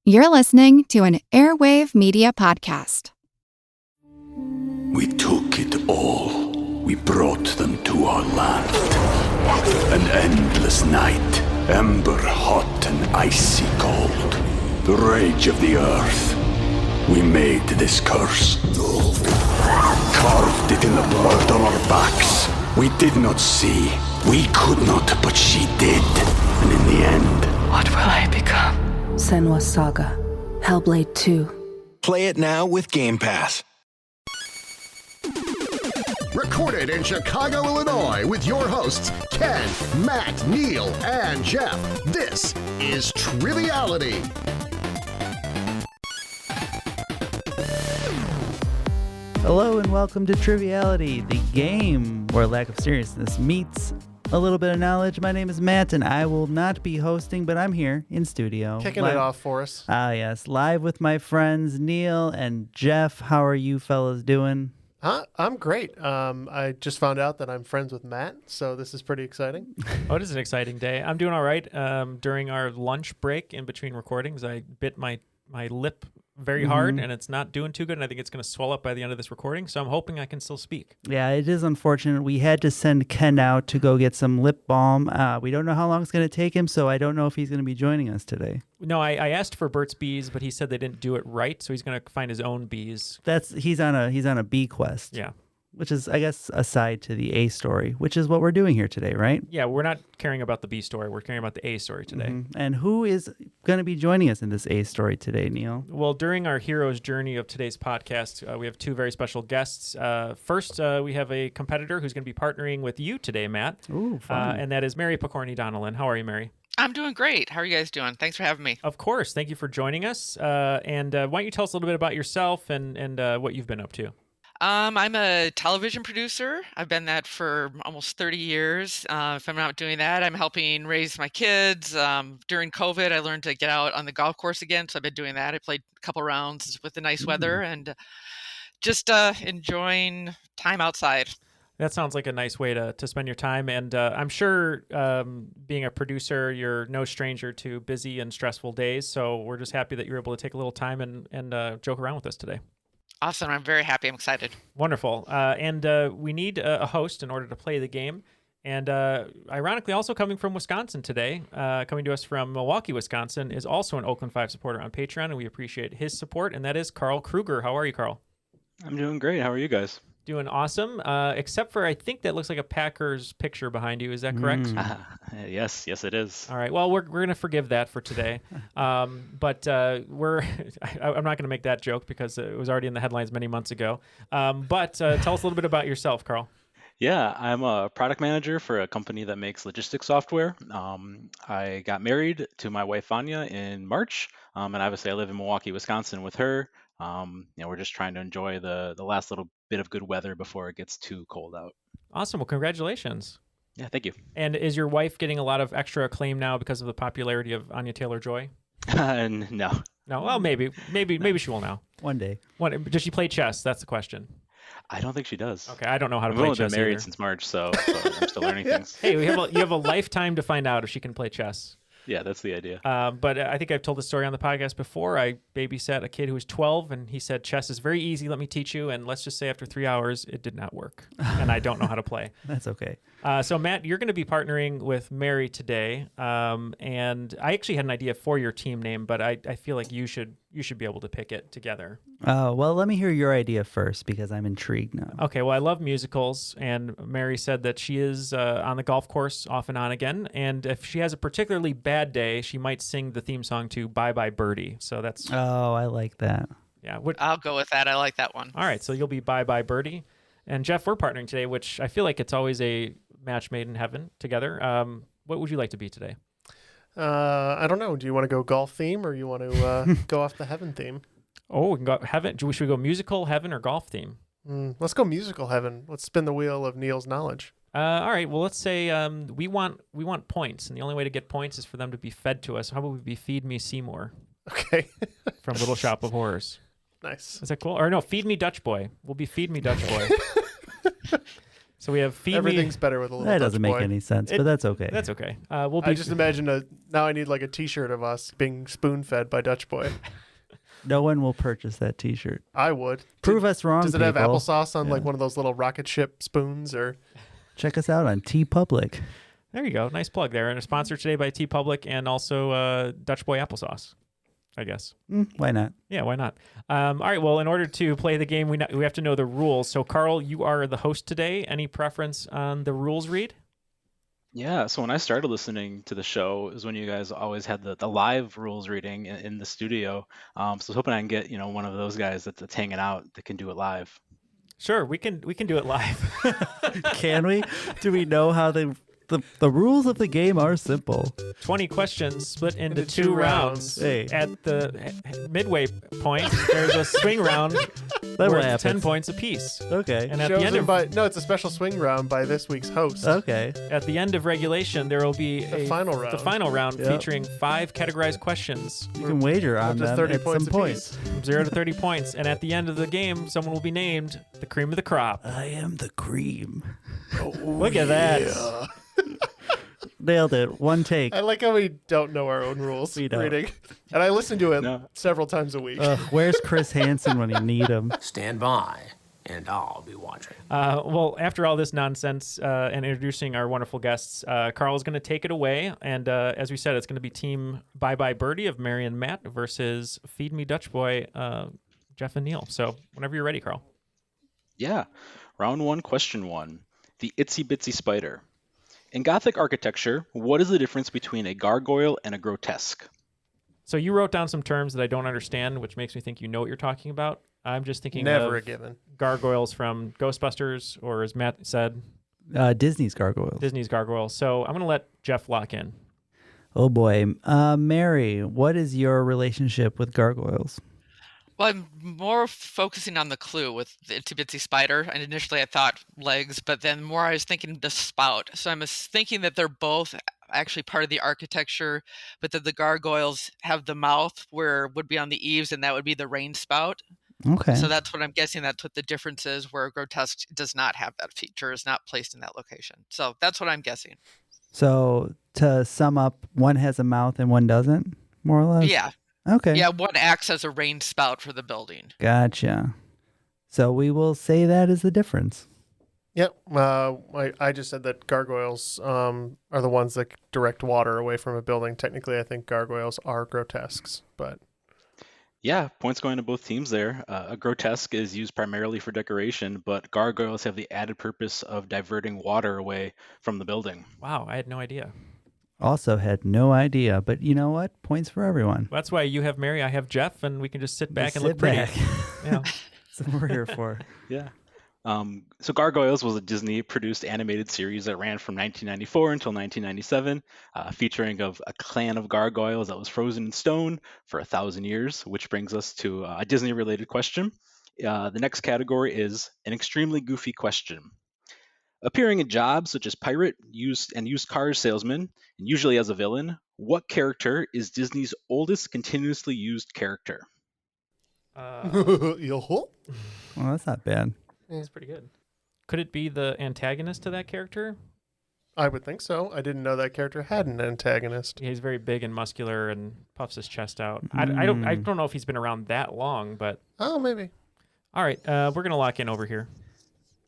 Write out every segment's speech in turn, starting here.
You're listening to an Airwave Media Podcast. We took it all. We brought them to our land. An endless night, ember hot and icy cold. The rage of the earth. We made this curse. Carved it in the blood on our backs. We did not see. We could not, but she did. And in the end... What will I become? Senua's Saga. Hellblade 2. Play it now with Game Pass. Recorded in Chicago, Illinois, with your hosts, Ken, Matt, Neal, and Jeff. This is Triviality. Hello and welcome to Triviality, the game where lack of seriousness meets a little bit of knowledge. My name is Matt, and I will not be hosting, but I'm here in studio. Kicking it off for us. Yes, live with my friends Neal and Jeff. How are you fellas doing? I'm great. I just found out that I'm friends with Matt, so this is pretty exciting. Oh, it is an exciting day. I'm doing all right. During our lunch break in between recordings, I bit my lip very hard, and it's not doing too good, and I think it's going to swell up by the end of this recording, so I'm hoping I can still speak. Yeah, it is unfortunate. We had to send Ken out to go get some lip balm. We don't know how long it's going to take him, so I don't know if he's going to be joining us today. No, I asked for Burt's Bees, but he said they didn't do it right, so he's going to find his own bees. He's on a bee quest. Yeah. Which is, I guess, a side to the A story, which is what we're doing here today, right? Yeah, we're not caring about the B story. We're caring about the A story today. Mm-hmm. And who is going to be joining us in this A story today, Neal? Well, during our hero's journey of today's podcast, we have two very special guests. First, we have a competitor who's going to be partnering with you today, Matt. Ooh, fun. And that is Mary Pokorney-Donelan. How are you, Mary? I'm doing great. How are you guys doing? Thanks for having me. Of course. Thank you for joining us. And why don't you tell us a little bit about yourself and what you've been up to? I'm a television producer. I've been that for almost 30 years. If I'm not doing that, I'm helping raise my kids. During COVID, I learned to get out on the golf course again, so I've been doing that. I played a couple rounds with the nice weather and just enjoying time outside. That sounds like a nice way to spend your time. And I'm sure being a producer, you're no stranger to busy and stressful days. So we're just happy that you're able to take a little time and joke around with us today. Awesome. I'm very happy. I'm excited. Wonderful. And we need a host in order to play the game. And ironically, also coming from Wisconsin today, coming to us from Milwaukee, Wisconsin, is also an Oakland 5 supporter on Patreon, and we appreciate his support, and that is Karl Krueger. How are you, Karl? I'm doing great. How are you guys? Doing awesome, except for I think that looks like a Packers picture behind you. Is that correct? Yes, it is. All right. Well, we're going to forgive that for today. But I'm not going to make that joke because it was already in the headlines many months ago. But tell us a little bit about yourself, Karl. Yeah, I'm a product manager for a company that makes logistics software. I got married to my wife, Vanya, in March. And obviously I live in Milwaukee, Wisconsin with her. We're just trying to enjoy the last little bit of good weather before it gets too cold out. Awesome. Well, congratulations. Yeah, thank you. And is your wife getting a lot of extra acclaim now because of the popularity of Anya Taylor-Joy? No. No. Well, maybe she will now. One day. Does she play chess? That's the question. I don't think she does. Okay, I don't know how to I've play only chess been married either. since March, so I'm still learning things. Hey, you have a lifetime to find out if she can play chess. Yeah, that's the idea. But I think I've told the story on the podcast before. I babysat a kid who was 12, and he said, chess is very easy. Let me teach you. And let's just say after 3 hours, it did not work. And I don't know how to play. That's okay. So, Matt, you're going to be partnering with Mary today. And I actually had an idea for your team name, but I feel like you should be able to pick it together. Well, let me hear your idea first because I'm intrigued now. Okay, well, I love musicals, and Mary said that she is on the golf course off and on again, and if she has a particularly bad day, she might sing the theme song to Bye Bye Birdie. So that's... Oh, I like that. Yeah. I'll go with that. I like that one. All right, so you'll be Bye Bye Birdie. And Jeff, we're partnering today, which I feel like it's always a match made in heaven together. What would you like to be today? I don't know. Do you want to go golf theme or you want to go off the heaven theme? Oh, we can go heaven. Should we go musical, heaven, or golf theme? Let's go musical heaven. Let's spin the wheel of Neal's knowledge. All right. Well, let's say we want points, and the only way to get points is for them to be fed to us. How about we be Feed Me Seymour? Okay. From Little Shop of Horrors. Nice. Is that cool? Or no, Feed Me Dutch Boy. We'll be Feed Me Dutch Boy. So we have feed Everything's me. better with a little That Dutch doesn't make boy. any sense, but that's okay. That's okay. We'll be. I just imagine now I need like a T-shirt of us being spoon-fed by Dutch boy. No one will purchase that T-shirt. I would. Prove us wrong, Does it have people. applesauce on Yeah. like one of those little rocket ship spoons or? Check us out on TeePublic. There you go. Nice plug there. And a sponsor today by TeePublic and also Dutch Boy Applesauce, I guess. Why not? Yeah, why not? All right. Well, in order to play the game, we have to know the rules. So, Karl, you are the host today. Any preference on the rules read? Yeah, so when I started listening to the show is when you guys always had the live rules reading in the studio. So I was hoping I can get one of those guys that's hanging out that can do it live. Sure, we can do it live. Can we? Do we know how the rules of the game are simple? 20 questions split into two rounds. Hey. At the midway point, there's a swing round That worth happens. 10 points apiece. Okay. And at the end of no, it's a special swing round by this week's host. Okay. At the end of regulation, there will be The final round. The final round Yep. featuring 5 categorized questions. You can wager on Up to them 30 at points some point. apiece. 0 to 30 points. And at the end of the game, someone will be named the cream of the crop. I am the cream. Look at that. Nailed it. One take. I like how we don't know our own rules We don't. reading. And I listen to it No. several times a week. Where's Chris Hansen when you need him? Stand by, and I'll be watching. Well, after all this nonsense and introducing our wonderful guests, Karl is going to take it away. And as we said, it's going to be Team Bye Bye Birdie of Mary and Matt versus Feed Me Dutch Boy, Jeff and Neal. So whenever you're ready, Karl. Yeah. Round 1, question 1. The Itsy Bitsy Spider. In Gothic architecture, what is the difference between a gargoyle and a grotesque? So you wrote down some terms that I don't understand, which makes me think you know what you're talking about. I'm just thinking Never of a given. gargoyles from Ghostbusters, or as Matt said, Disney's gargoyles. Disney's gargoyles. So I'm going to let Jeff lock in. Oh boy. Mary, what is your relationship with gargoyles? Well, I'm more focusing on the clue with the Itsy Bitsy Spider. And initially I thought legs, but then more I was thinking the spout. So I'm thinking that they're both actually part of the architecture, but that the gargoyles have the mouth where it would be on the eaves, and that would be the rain spout. Okay. So that's what I'm guessing. That's what the difference is, where grotesque does not have that feature, is not placed in that location. So that's what I'm guessing. So to sum up, one has a mouth and one doesn't, more or less? Yeah. Okay. Yeah, one acts as a rain spout for the building. Gotcha. So we will say that is the difference. Yep. I just said that gargoyles are the ones that direct water away from a building. Technically, I think gargoyles are grotesques, but Yeah, points going to both teams there. A grotesque is used primarily for decoration, but gargoyles have the added purpose of diverting water away from the building. Wow, I had no idea. Also had no idea, but you know what? Points for everyone. Well, that's why you have Mary, I have Jeff, and we can just sit back and Sit look pretty. back. Yeah. That's what we're here for. Yeah. So Gargoyles was a Disney-produced animated series that ran from 1994 until 1997, featuring of a clan of gargoyles that was frozen in stone for 1,000 years, which brings us to a Disney-related question. The next category is an extremely goofy question. Appearing in jobs such as pirate, used car salesman, and usually as a villain, what character is Disney's oldest continuously used character? Well, that's not bad. That's pretty good. Could it be the antagonist to that character? I would think so. I didn't know that character had an antagonist. Yeah, he's very big and muscular and puffs his chest out. I don't know if he's been around that long, but Oh, maybe. all right, we're gonna lock in over here.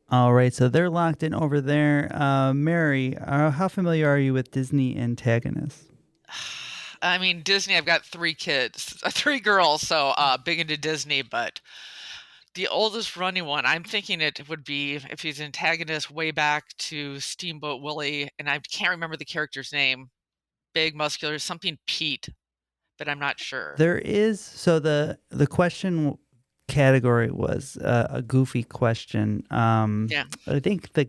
All right, so they're locked in over there. Mary, how familiar are you with Disney antagonists? I mean, Disney, I've got 3 kids, 3 girls, so big into Disney, but the oldest running one, I'm thinking it would be, if he's antagonist, way back to Steamboat Willie, and I can't remember the character's name. Big, muscular, something Pete, but I'm not sure. There is, so the question category was a goofy question. Yeah. I think the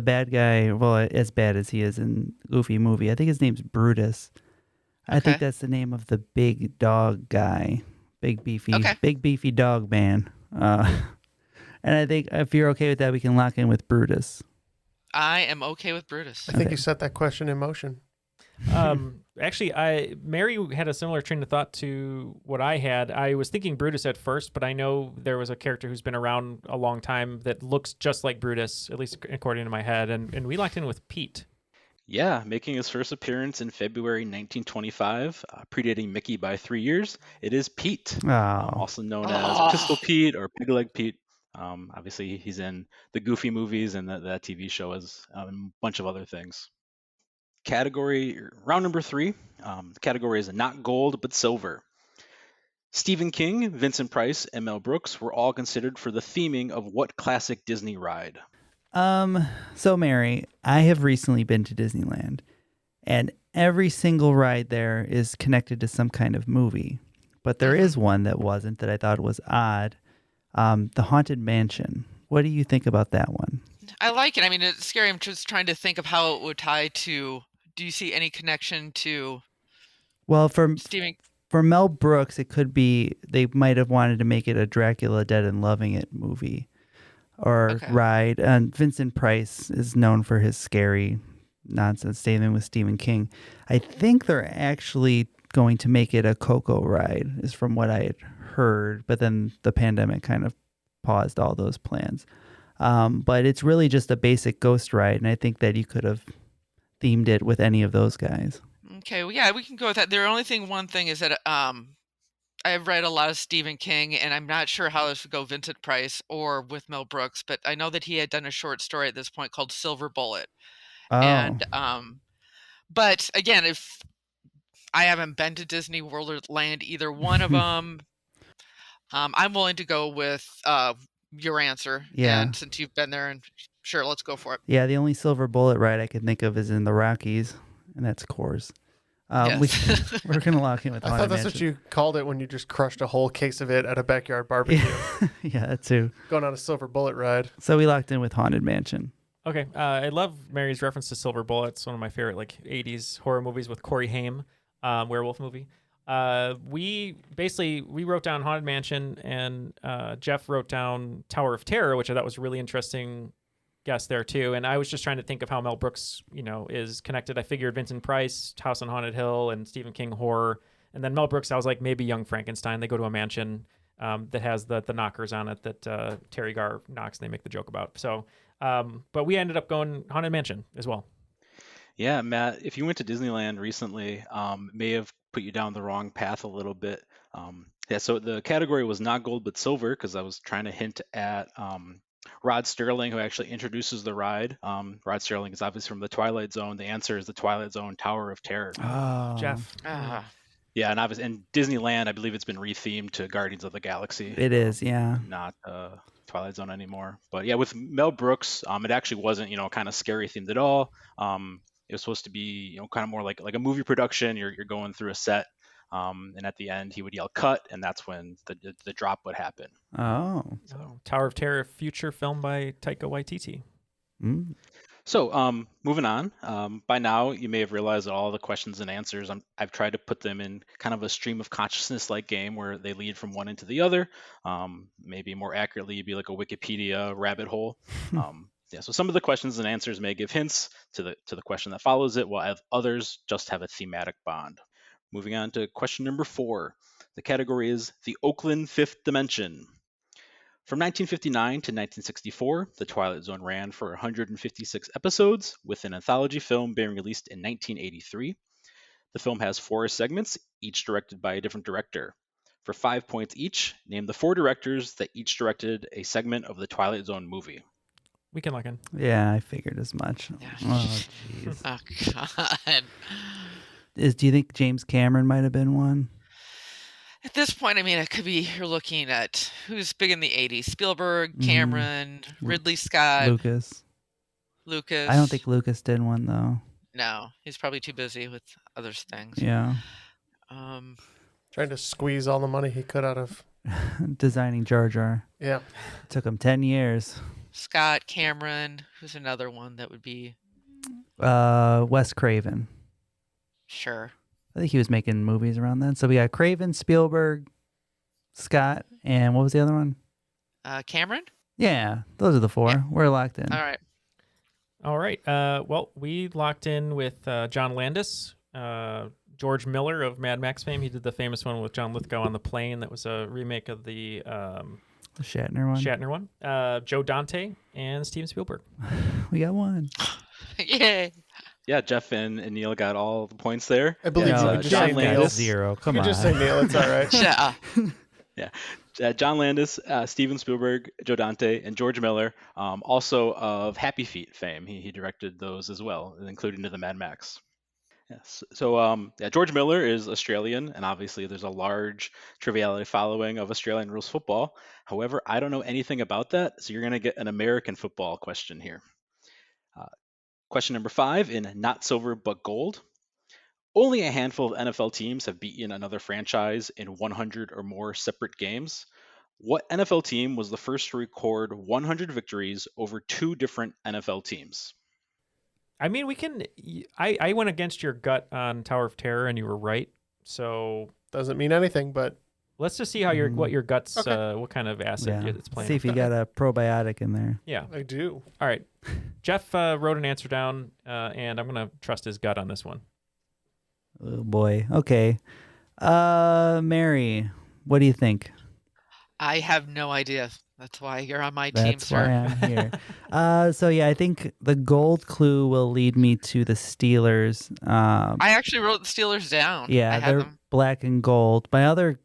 bad guy, well, as bad as he is in Goofy movie, I think his name's Brutus. I think that's the name of the big dog guy, big beefy dog man. And I think if you're okay with that, we can lock in with Brutus. I am okay with Brutus. I think you set that question in motion. Actually, Mary had a similar train of thought to what I had. I was thinking Brutus at first, but I know there was a character who's been around a long time that looks just like Brutus, at least according to my head, and we locked in with Pete. Yeah, making his first appearance in February 1925, predating Mickey by 3 years, it is Pete, also known as Pistol Pete or Pigleg Pete. Obviously, he's in the Goofy movies and that TV show, as a bunch of other things. Category, round number 3, the category is not gold but silver. Stephen King, Vincent Price, and Mel Brooks were all considered for the theming of what classic Disney ride? So Mary, I have recently been to Disneyland, and every single ride there is connected to some kind of movie. But there is one that wasn't, that I thought was odd. The Haunted Mansion. What do you think about that one? I like it. I mean, it's scary. I'm just trying to think of how it would tie to. Do you see any connection to? Well, for Mel Brooks, it could be they might have wanted to make it a Dracula Dead and Loving It movie or ride. And Vincent Price is known for his scary nonsense. Same with Stephen King. I think they're actually going to make it a Coco ride, is from what I had heard. But then the pandemic kind of paused all those plans. But it's really just a basic ghost ride, and I think that you could have themed it with any of those guys. Okay, well, yeah, we can go with that. One thing is that I've read a lot of Stephen King, and I'm not sure how this would go Vincent Price or with Mel Brooks, but I know that he had done a short story at this point called Silver Bullet. Oh. And but again, if I haven't been to Disney World or Land, either one of them, I'm willing to go with your answer. Yeah. And since you've been there, and sure, let's go for it. Yeah, the only Silver Bullet ride I can think of is in the Rockies, and that's Coors. Yes. We're going to lock in with Haunted I thought that's Mansion. what you called it when you just crushed a whole case of it at a backyard barbecue. Yeah, that too. Going on a Silver Bullet ride. So we locked in with Haunted Mansion. Okay, I love Mary's reference to Silver Bullet. It's one of my favorite 80s horror movies with Corey Haim, werewolf movie. We wrote down Haunted Mansion, and Jeff wrote down Tower of Terror, which I thought was a really interesting guess there too. And I was just trying to think of how Mel Brooks, is connected. I figured Vincent Price, House on Haunted Hill, and Stephen King horror. And then Mel Brooks, I was like, maybe Young Frankenstein. They go to a mansion that has the knockers on it that Terry Garr knocks, and they make the joke about. So, but we ended up going Haunted Mansion as well. Yeah, Matt, if you went to Disneyland recently, may have put you down the wrong path a little bit. So the category was not gold but silver, because I was trying to hint at Rod Sterling, who actually introduces the ride. Rod Sterling is obviously from the Twilight Zone. The answer is the Twilight Zone Tower of Terror. Oh, Jeff. Yeah, and obviously in Disneyland, I believe it's been rethemed to Guardians of the Galaxy. It is, yeah. Not Twilight Zone anymore. But yeah, with Mel Brooks, it actually wasn't, kind of scary themed at all. It was supposed to be, kind of more like a movie production. You're going through a set, and at the end he would yell "cut," and that's when the drop would happen. Oh. Tower of Terror, future film by Taika Waititi. So, moving on. By now, you may have realized that all the questions and answers, I've tried to put them in kind of a stream of consciousness-like game where they lead from one into the other. Maybe more accurately, you'd be like a Wikipedia rabbit hole. So some of the questions and answers may give hints to the question that follows it, while others just have a thematic bond. Moving on to question number 4. The category is the Oakland Fifth Dimension. From 1959 to 1964, The Twilight Zone ran for 156 episodes, with an anthology film being released in 1983. The film has 4 segments, each directed by a different director. For 5 points each, name the 4 directors that each directed a segment of the Twilight Zone movie. We can lock in. Yeah, I figured as much. Oh, jeez. Oh, God. Do you think James Cameron might have been one? At this point, I mean, it could be you're looking at who's big in the 80s. Spielberg, Cameron, Ridley Scott. Lucas. I don't think Lucas did one, though. No, he's probably too busy with other things. Yeah. Trying to squeeze all the money he could out of designing Jar Jar. Yeah. It took him 10 years. Scott, Cameron. Who's another one that would be? Wes Craven. Sure. I think he was making movies around then. So we got Craven, Spielberg, Scott, and what was the other one? Cameron? Yeah, those are the 4. Yeah. We're locked in. All right. Well, we locked in with John Landis. George Miller of Mad Max fame. He did the famous one with John Lithgow on the plane. That was a remake of the Shatner one. Joe Dante and Steven Spielberg. We got one. Yay. Yeah, Jeff and Neal got all the points there. I believe you. Jeff got 0. Come on. You just say Neal. It's all right. Yeah. Yeah. John Landis, Steven Spielberg, Joe Dante, and George Miller, also of Happy Feet fame. He directed those as well, including to the Mad Max. Yes. So George Miller is Australian, and obviously there's a large Triviality following of Australian rules football. However, I don't know anything about that, so you're going to get an American football question here. Question number 5 in Not Silver But Gold. Only a handful of NFL teams have beaten another franchise in 100 or more separate games. What NFL team was the first to record 100 victories over 2 different NFL teams? I mean, we can. I went against your gut on Tower of Terror, and you were right. So doesn't mean anything, but let's just see how what your guts, what kind of acid it's playing. See if you got a probiotic in there. Yeah, I do. All right, Jeff wrote an answer down, and I'm gonna trust his gut on this one. Oh boy. Okay. Mary, what do you think? I have no idea. That's why you're on my team, sir. That's why I'm here. So yeah, I think the gold clue will lead me to the Steelers. I actually wrote the Steelers down. Yeah, they're black and gold. My other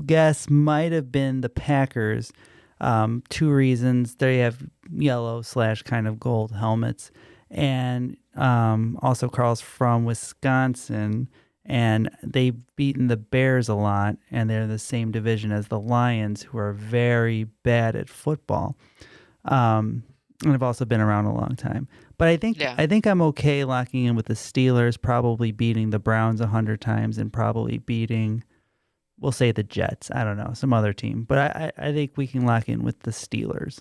guess might have been the Packers. 2 reasons: they have yellow / kind of gold helmets, and also Karl's from Wisconsin. And they've beaten the Bears a lot, and they're in the same division as the Lions, who are very bad at football. And have also been around a long time. But I think I'm okay locking in with the Steelers, probably beating the Browns 100 times and probably beating, we'll say the Jets. I don't know, some other team. But I think we can lock in with the Steelers.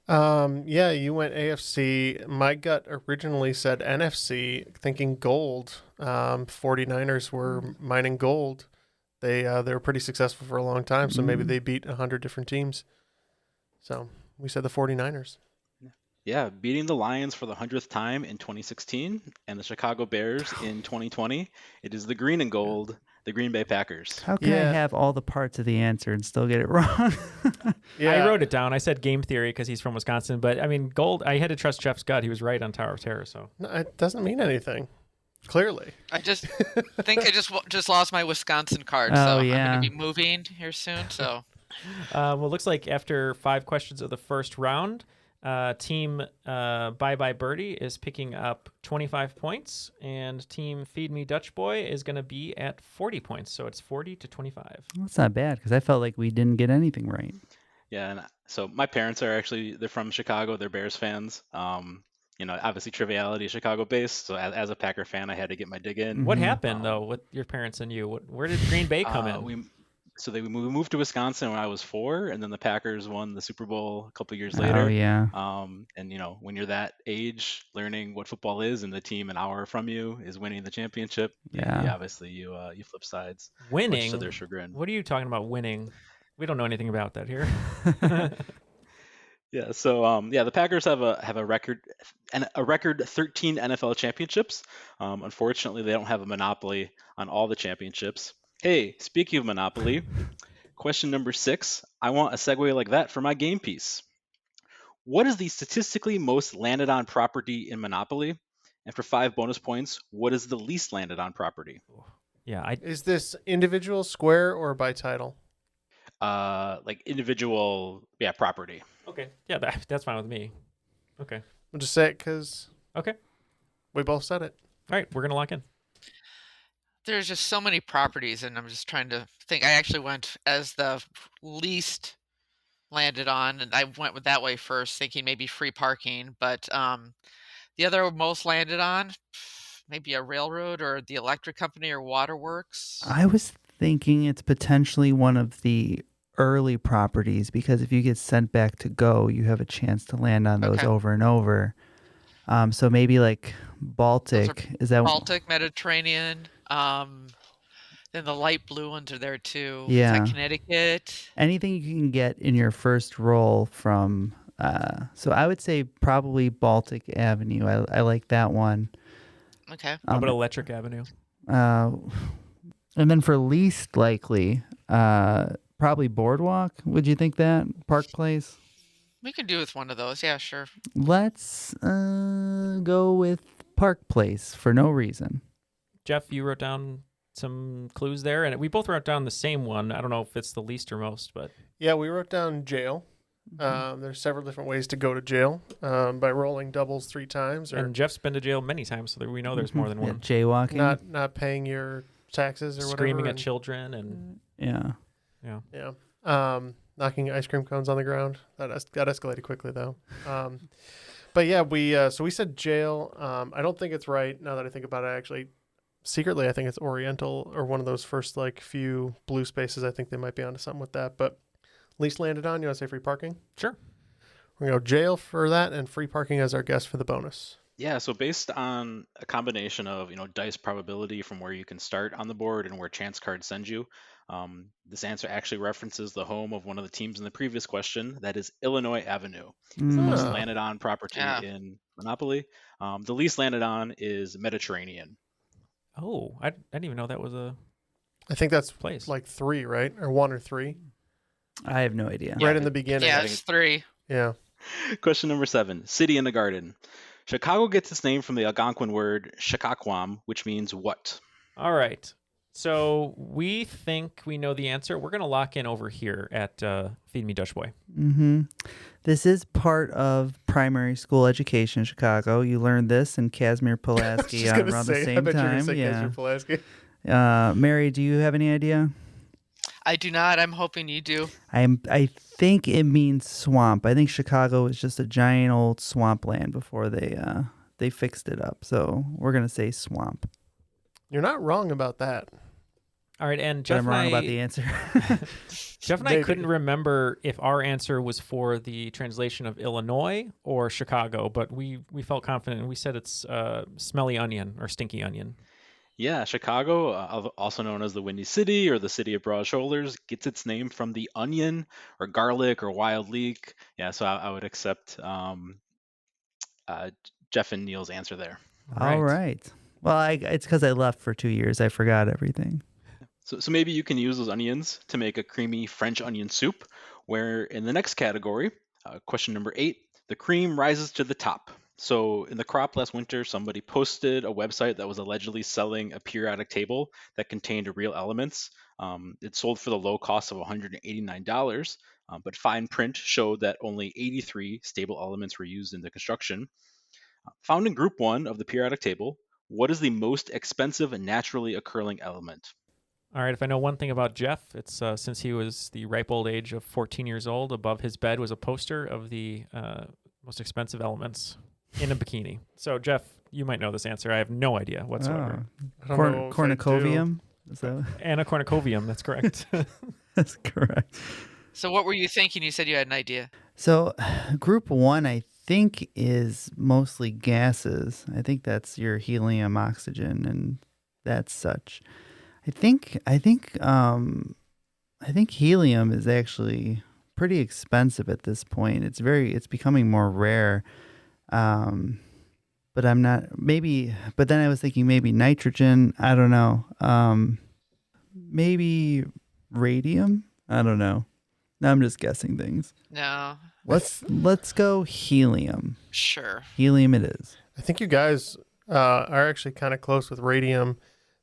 Yeah, you went AFC. My gut originally said NFC, thinking gold. 49ers were mining gold. They were pretty successful for a long time, so maybe they beat 100 different teams. So we said the 49ers. Yeah, beating the Lions for the 100th time in 2016 and the Chicago Bears in 2020. It is the green and gold, the Green Bay Packers. How can I have all the parts of the answer and still get it wrong? I wrote it down. I said game theory because he's from Wisconsin, but I mean gold. I had to trust Jeff's gut. He was right on Tower of Terror. So no, it doesn't mean anything. Clearly, I just think I just lost my Wisconsin card, so I'm going to be moving here soon. So, well, it looks like after 5 questions of the first round, team Bye Bye Birdie is picking up 25 points, and team Feed Me Dutch Boy is going to be at 40 points. So it's 40-25. That's not bad because I felt like we didn't get anything right. Yeah, and so my parents they're from Chicago. They're Bears fans. Obviously Triviality is Chicago based. So as a Packer fan, I had to get my dig in. What happened though with your parents and you? Where did Green Bay come in? We moved to Wisconsin when I was 4, and then the Packers won the Super Bowl a couple years later. Oh yeah. And when you're that age, learning what football is, and the team an hour from you is winning the championship. Yeah. Obviously, you flip sides. Winning. Much to their chagrin. What are you talking about? Winning? We don't know anything about that here. Yeah. So the Packers have a record 13 NFL championships. Unfortunately, they don't have a monopoly on all the championships. Hey, speaking of Monopoly, question number 6. I want a segue like that for my game piece. What is the statistically most landed on property in Monopoly? And for 5 bonus points, what is the least landed on property? Yeah. Is this individual, square, or by title? Like individual, property. Okay. Yeah, that's fine with me. Okay. I'll just say it because we both said it. All right, we're going to lock in. There's just so many properties, and I'm just trying to think. I actually went as the least landed on, and I went with that way first, thinking maybe free parking. But the other most landed on, maybe a railroad or the electric company or waterworks. I was thinking it's potentially one of the early properties because if you get sent back to go, you have a chance to land on those over and over. So maybe like Baltic. Is that Baltic, Mediterranean? Then the light blue ones are there too. Yeah. Is that Connecticut? Anything you can get in your first roll from. So I would say probably Baltic Avenue. I like that one. Okay. How about Electric Avenue? And then for least likely, probably Boardwalk. Would you think that? Park Place? We can do with one of those. Yeah, sure. Let's go with Park Place for no reason. Jeff, you wrote down some clues there, and we both wrote down the same one. I don't know if it's the least or most, but... Yeah, we wrote down jail. There's several different ways to go to jail by rolling doubles 3 times. And Jeff's been to jail many times, so we know there's more than one. Jaywalking. Not paying your taxes or Screaming whatever. at children and... Yeah. Knocking ice cream cones on the ground. That escalated quickly, though. But yeah, we said jail. I don't think it's right now that I think about it. Actually, secretly, I think it's Oriental or one of those first few blue spaces. I think they might be onto something with that. But least landed on. You want to say free parking? Sure. We're gonna go jail for that and free parking as our guess for the bonus. Yeah, so based on a combination of dice probability from where you can start on the board and where chance cards send you, this answer actually references the home of one of the teams in the previous question. That is Illinois Avenue. It's the most landed on property in Monopoly. The least landed on is Mediterranean. Oh, I didn't even know that was a. I think that's place. Like 3, right? Or 1 or 3. I have no idea. Right in the beginning. Yeah, it's 3. Yeah. Question number 7. City in the Garden. Chicago gets its name from the Algonquin word Chicaquam, which means what? All right. So we think we know the answer. We're going to lock in over here at Feed Me Dutch Boy. Mm-hmm. This is part of primary school education in Chicago. You learned this in Casimir Pulaski around the same time. Yeah. Mary, do you have any idea? I do not. I'm hoping you do. I think it means swamp. I think Chicago was just a giant old swampland before they fixed it up. So we're gonna say swamp. You're not wrong about that. All right, and Jeff I'm wrong about the answer. Jeff and I couldn't remember if our answer was for the translation of Illinois or Chicago, but we felt confident and we said it's smelly onion or stinky onion. Yeah, Chicago, also known as the Windy City or the City of Broad Shoulders, gets its name from the onion or garlic or wild leek. Yeah, so I would accept Jeff and Neal's answer there. All right. Well, it's because I left for 2 years. I forgot everything. So maybe you can use those onions to make a creamy French onion soup, where in the next category, question number 8, the cream rises to the top. So in the crop last winter, somebody posted a website that was allegedly selling a periodic table that contained real elements. It sold for the low cost of $189, but fine print showed that only 83 stable elements were used in the construction. Found in Group 1 of the periodic table, what is the most expensive and naturally occurring element? All right, if I know one thing about Jeff, it's since he was the ripe old age of 14 years old, above his bed was a poster of the most expensive elements in a bikini. So, Jeff, you might know this answer. I have no idea whatsoever. Cornucovium? Anna Cornucovium, that's correct. That's correct. So what were you thinking? You said you had an idea. So Group 1, I think, is mostly gases. I think that's your helium, oxygen, and that's such. I think helium is actually pretty expensive at this point. It's becoming more rare. But I'm not, but then I was thinking maybe nitrogen. I don't know. Maybe radium. I don't know. Now I'm just guessing things. No. Let's go helium. Sure. Helium it is. I think you guys are actually kind of close with radium.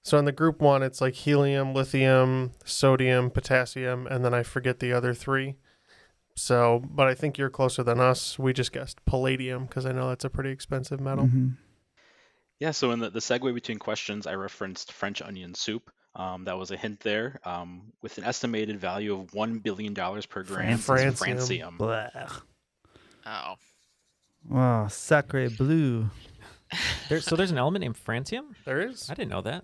So in the Group 1, it's like helium, lithium, sodium, potassium, and then I forget the other 3. So, but I think you're closer than us. We just guessed palladium because I know that's a pretty expensive metal. Mm-hmm. Yeah, so in the segue between questions, I referenced French onion soup. That was a hint there, with an estimated value of $1 billion per gram. Francium. Oh. Oh, sacre bleu. There's an element named francium? There is. I didn't know that.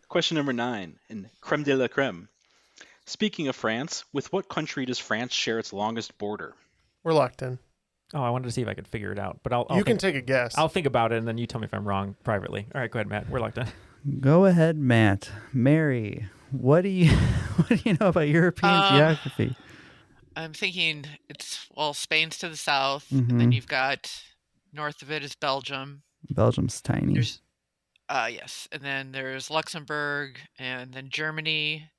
Question number 9, in creme de la creme. Speaking of France, with what country does France share its longest border? We're locked in. Oh, I wanted to see if I could figure it out, but I'll you can take a guess. I'll think about it, and then you tell me if I'm wrong privately. All right, go ahead, Matt. We're locked in. Go ahead, Matt. Mary, what do you know about European geography? I'm thinking Spain's to the south, Mm-hmm. and then you've got north of it is Belgium. Belgium's tiny. Yes. And then there's Luxembourg, and then Germany,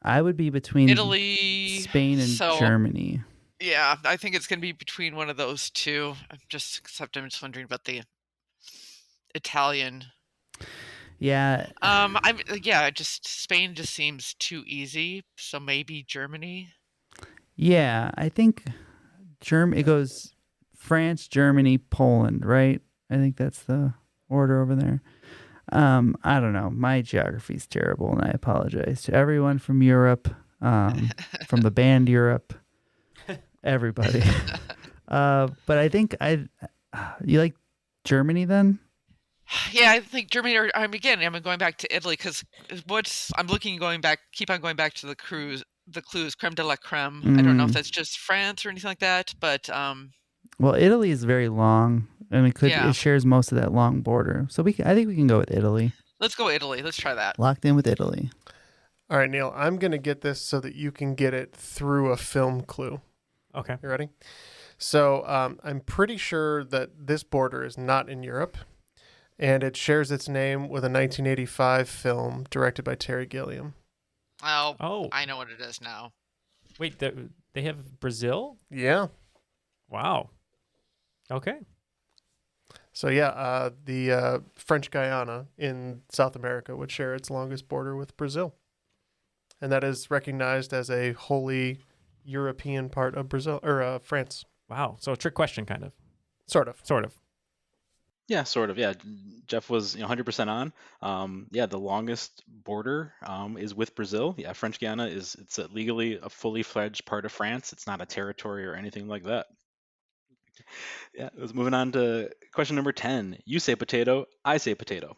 I would be between Italy. Spain and So Germany. yeah, I think it's going to be between one of those two. Except I'm just wondering about the Italian. Yeah. Just Spain just seems too easy. So maybe Germany. Yeah, I think it goes France, Germany, Poland, right? I think that's the order over there. I don't know. My geography's terrible, and I apologize to everyone from Europe, from the band Europe, everybody. But I think you like Germany then? Yeah, I think Germany. Or I'm going back to Italy because keep on going back to the clues, creme de la creme. I don't know if that's just France or anything like that, but well, Italy is very long, and it shares most of that long border. So I think we can go with Italy. Let's go Italy. Let's try that. Locked in with Italy. All right, Neil, I'm going to get this so that you can get it through a film clue. Okay. You ready? So I'm pretty sure that this border is not in Europe, and it shares its name with a 1985 film directed by Terry Gilliam. Oh, I know what it is now. Wait, they have Brazil? Yeah. Wow. Okay. So the French Guiana in South America would share its longest border with Brazil. And that is recognized as a wholly European part of Brazil or France. Wow. So a trick question, kind of. Sort of. Yeah, sort of. Yeah, Jeff was 100% on. The longest border is with Brazil. Yeah, French Guiana it's legally a fully fledged part of France. It's not a territory or anything like that. Yeah, moving on to question number 10. You say potato, I say potato.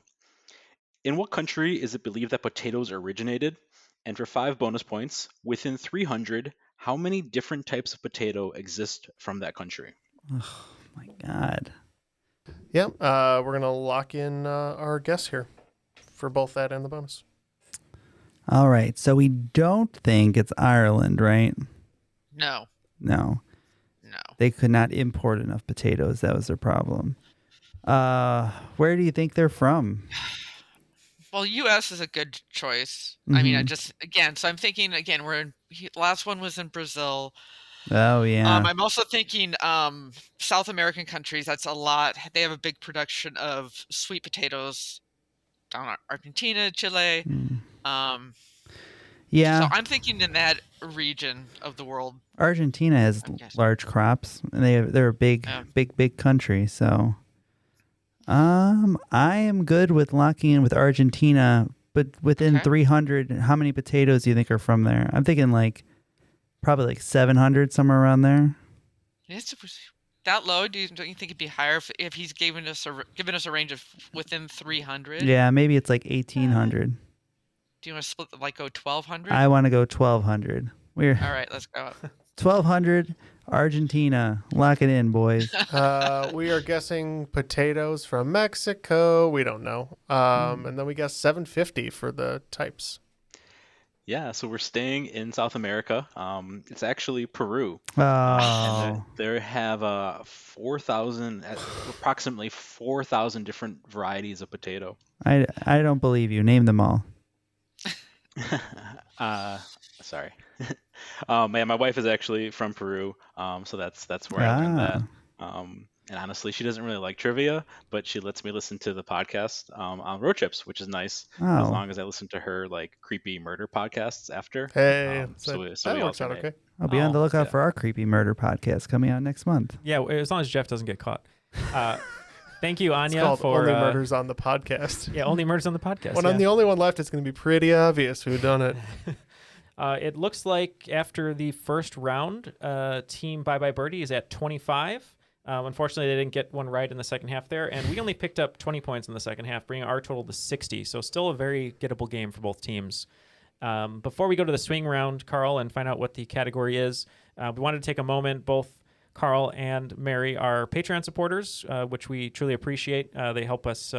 In what country is it believed that potatoes originated? And for 5 bonus points, within 300, how many different types of potato exist from that country? Oh my God. Yeah, we're going to lock in our guess here for both that and the bonus. All right, so we don't think it's Ireland, right? No. They could not import enough potatoes. That was their problem. Where do you think they're from? Well, U.S. is a good choice. Mm-hmm. I mean, so I'm thinking, last one was in Brazil. Oh, yeah. I'm also thinking South American countries, that's a lot. They have a big production of sweet potatoes down in Argentina, Chile. Yeah. So I'm thinking in that region of the world. Argentina has large crops, and they're a big country. So I am good with locking in with Argentina, but within 300, how many potatoes do you think are from there? I'm thinking probably 700, somewhere around there. It's that low? Don't you think it'd be higher if he's given us a range of within 300? Yeah, maybe it's 1,800. Do you want to split go 1,200? I want to go 1,200. All right, let's go. 1,200, Argentina. Lock it in, boys. We are guessing potatoes from Mexico. We don't know. And then we guess 750 for the types. Yeah, so we're staying in South America. It's actually Peru. Oh. And they have approximately 4,000 different varieties of potato. I don't believe you. Name them all. Sorry. My wife is actually from Peru, so that's where I learned that. And honestly, she doesn't really like trivia, but she lets me listen to the podcast on road trips, which is nice. As long as I listen to her creepy murder podcasts after. Hey, so that we works out okay. I'll be on the lookout for our creepy murder podcast coming out next month. Yeah, as long as Jeff doesn't get caught. Thank you, Anya, it's called for Only Murders on the Podcast. Yeah, Only Murders on the Podcast. When I'm the only one left, it's going to be pretty obvious who done it. It looks like after the first round, Team Bye Bye Birdie is at 25. Unfortunately, they didn't get one right in the second half there, and we only picked up 20 points in the second half, bringing our total to 60. So still a very gettable game for both teams. Before we go to the swing round, Karl, and find out what the category is, we wanted to take a moment. Both Karl and Mary are Patreon supporters, which we truly appreciate. They help us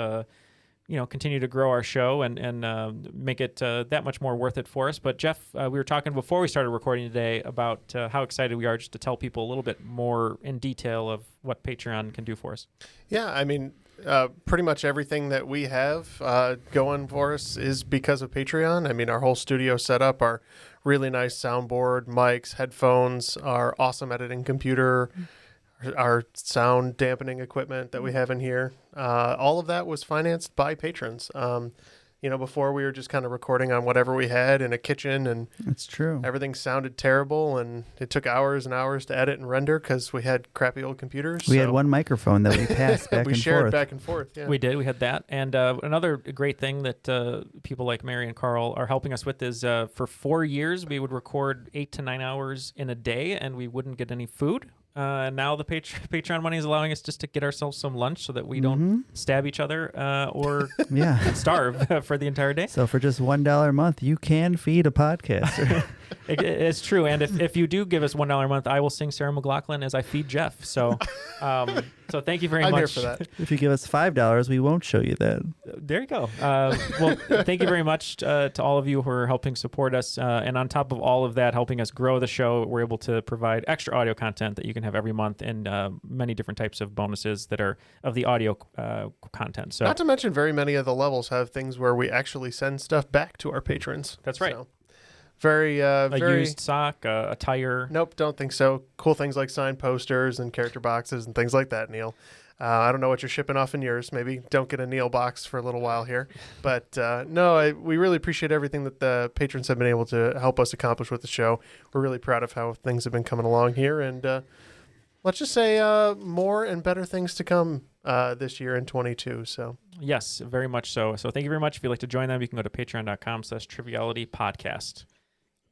continue to grow our show and make it that much more worth it for us. But Jeff, we were talking before we started recording today about how excited we are just to tell people a little bit more in detail of what Patreon can do for us. Yeah, I mean, pretty much everything that we have going for us is because of Patreon. I mean, our whole studio setup, our really nice soundboard, mics, headphones, our awesome editing computer, our sound dampening equipment that we have in here. All of that was financed by patrons. Before we were just kind of recording on whatever we had in a kitchen, and that's true. Everything sounded terrible, and it took hours and hours to edit and render because we had crappy old computers. We had one microphone that we passed back and forth. We shared back and forth. Yeah. We did. We had that. And another great thing that people like Mary and Karl are helping us with is for 4 years, we would record 8 to 9 hours in a day, and we wouldn't get any food. Now the Patreon money is allowing us just to get ourselves some lunch so that we don't stab each other or starve for the entire day. So for just $1 a month, you can feed a podcaster. It's true. And if you do give us $1 a month, I will sing Sarah McLachlan as I feed Jeff. So so thank you very much. I'm here for that. If you give us $5, we won't show you that. There you go. Well, thank you very much to all of you who are helping support us. And on top of all of that, helping us grow the show, we're able to provide extra audio content that you can have every month, and many different types of bonuses that are of the audio content. So, not to mention, very many of the levels have things where we actually send stuff back to our patrons. That's right. So, very used sock, a tire. Nope, don't think so. Cool things like signed posters and character boxes and things like that, Neal. I don't know what you're shipping off in yours. Maybe don't get a Neal box for a little while here. But we really appreciate everything that the patrons have been able to help us accomplish with the show. We're really proud of how things have been coming along here. And let's just say more and better things to come this year in 22. So yes, very much so. So thank you very much. If you'd like to join them, you can go to patreon.com/Triviality Podcast.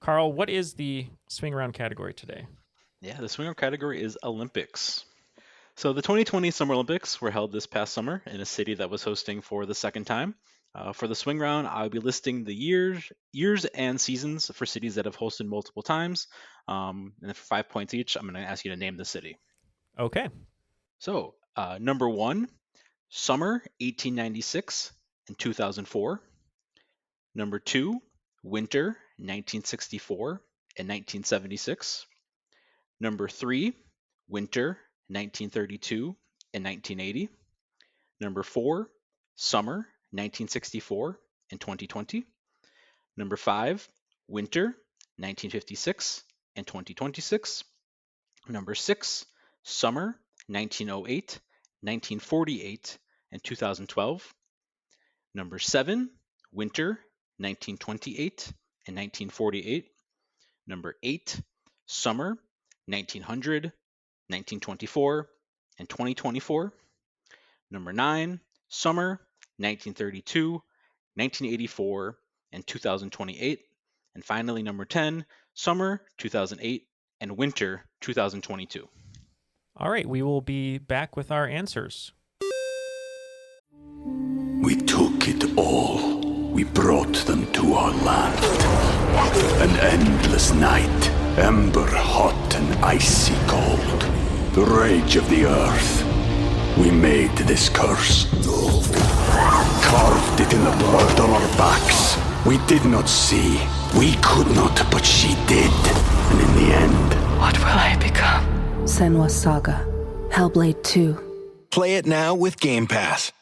Karl, what is the swing around category today? Yeah, the swing around category is Olympics. So the 2020 Summer Olympics were held this past summer in a city that was hosting for the second time. For the swing round, I'll be listing the years and seasons for cities that have hosted multiple times. And then for 5 points each, I'm going to ask you to name the city. Okay. So number 1, summer 1896 and 2004. Number 2, winter 1964 and 1976. Number 3, winter 1932 and 1980. Number 4, summer 1964 and 2020. Number 5, winter 1956 and 2026. Number 6, summer 1908, 1948 and 2012. Number 7, winter 1928 and 1948. Number 8, summer 1900, 1924 and 2024. Number 9, summer 1932, 1984 and 2028. And finally, number 10, summer 2008 and winter 2022. All right, we will be back with our answers. We took it all. We brought them to our land. An endless night, ember hot and icy cold. The rage of the earth. We made this curse. Carved it in the blood on our backs. We did not see. We could not, but she did. And in the end, What will I become? Senwa Saga, Hellblade 2. Play it now with Game Pass.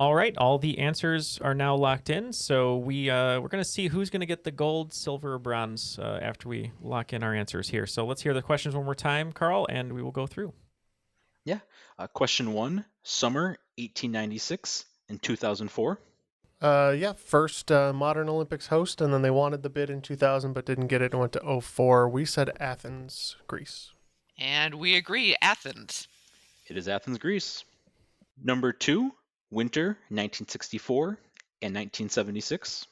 All right, all the answers are now locked in, so we're going to see who's going to get the gold, silver, or bronze after we lock in our answers here. So let's hear the questions one more time, Karl, and we will go through. Yeah. Question 1, summer 1896 and 2004. First modern Olympics host, and then they wanted the bid in 2000 but didn't get it and went to 2004. We said Athens, Greece. And we agree, Athens. It is Athens, Greece. Number 2, winter 1964 and 1976.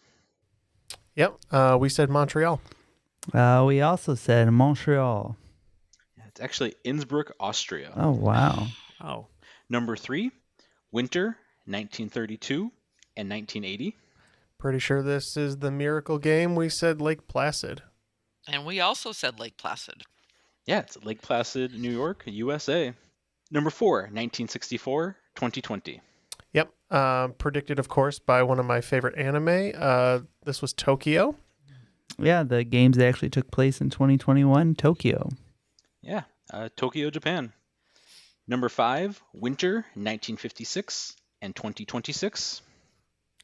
Yep, we said Montreal. We also said Montreal. It's actually Innsbruck, Austria. Oh, wow. Oh. Number 3, winter 1932 and 1980. Pretty sure this is the miracle game. We said Lake Placid. And we also said Lake Placid. Yeah, it's Lake Placid, New York, USA. Number 4, 1964, 2020. Yep, predicted, of course, by one of my favorite anime. This was Tokyo. Yeah, the games that actually took place in 2021, Tokyo. Yeah, Tokyo, Japan. Number 5, winter 1956 and 2026.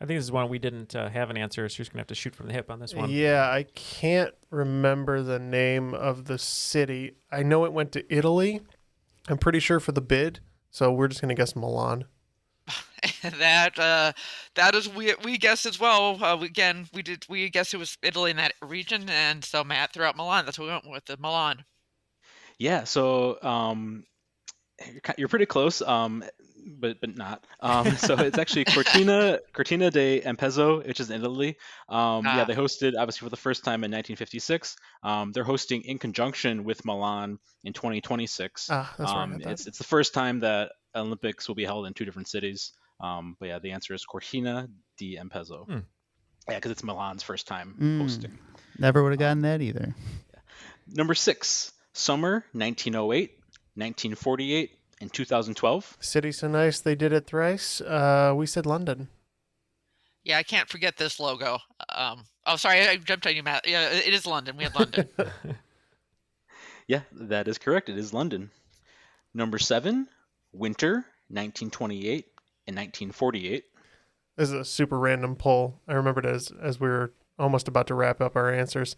I think this is one we didn't have an answer, so you're just going to have to shoot from the hip on this one. Yeah, I can't remember the name of the city. I know it went to Italy. I'm pretty sure for the bid, so we're just going to guess Milan. That is we guessed as well. We guessed it was Italy in that region, and so Matt threw out Milan. That's what we went with, the Milan. Yeah, so you're pretty close, but not. So it's actually Cortina de Ampezzo, which is in Italy. Yeah, they hosted obviously for the first time in 1956. They're hosting in conjunction with Milan in 2026. That's right. It's the first time that Olympics will be held in two different cities. But yeah, the answer is Cortina di Ampezzo. Yeah, because it's Milan's first time hosting. Never would have gotten that either. Yeah. Number 6, summer 1908, 1948, and 2012. City so nice they did it thrice. We said London. Yeah, I can't forget this logo. Sorry, I jumped on you, Matt. Yeah, it is London. We have London. Yeah, that is correct. It is London. Number 7, winter 1928 and 1948. This is a super random poll. I remembered as we were almost about to wrap up our answers.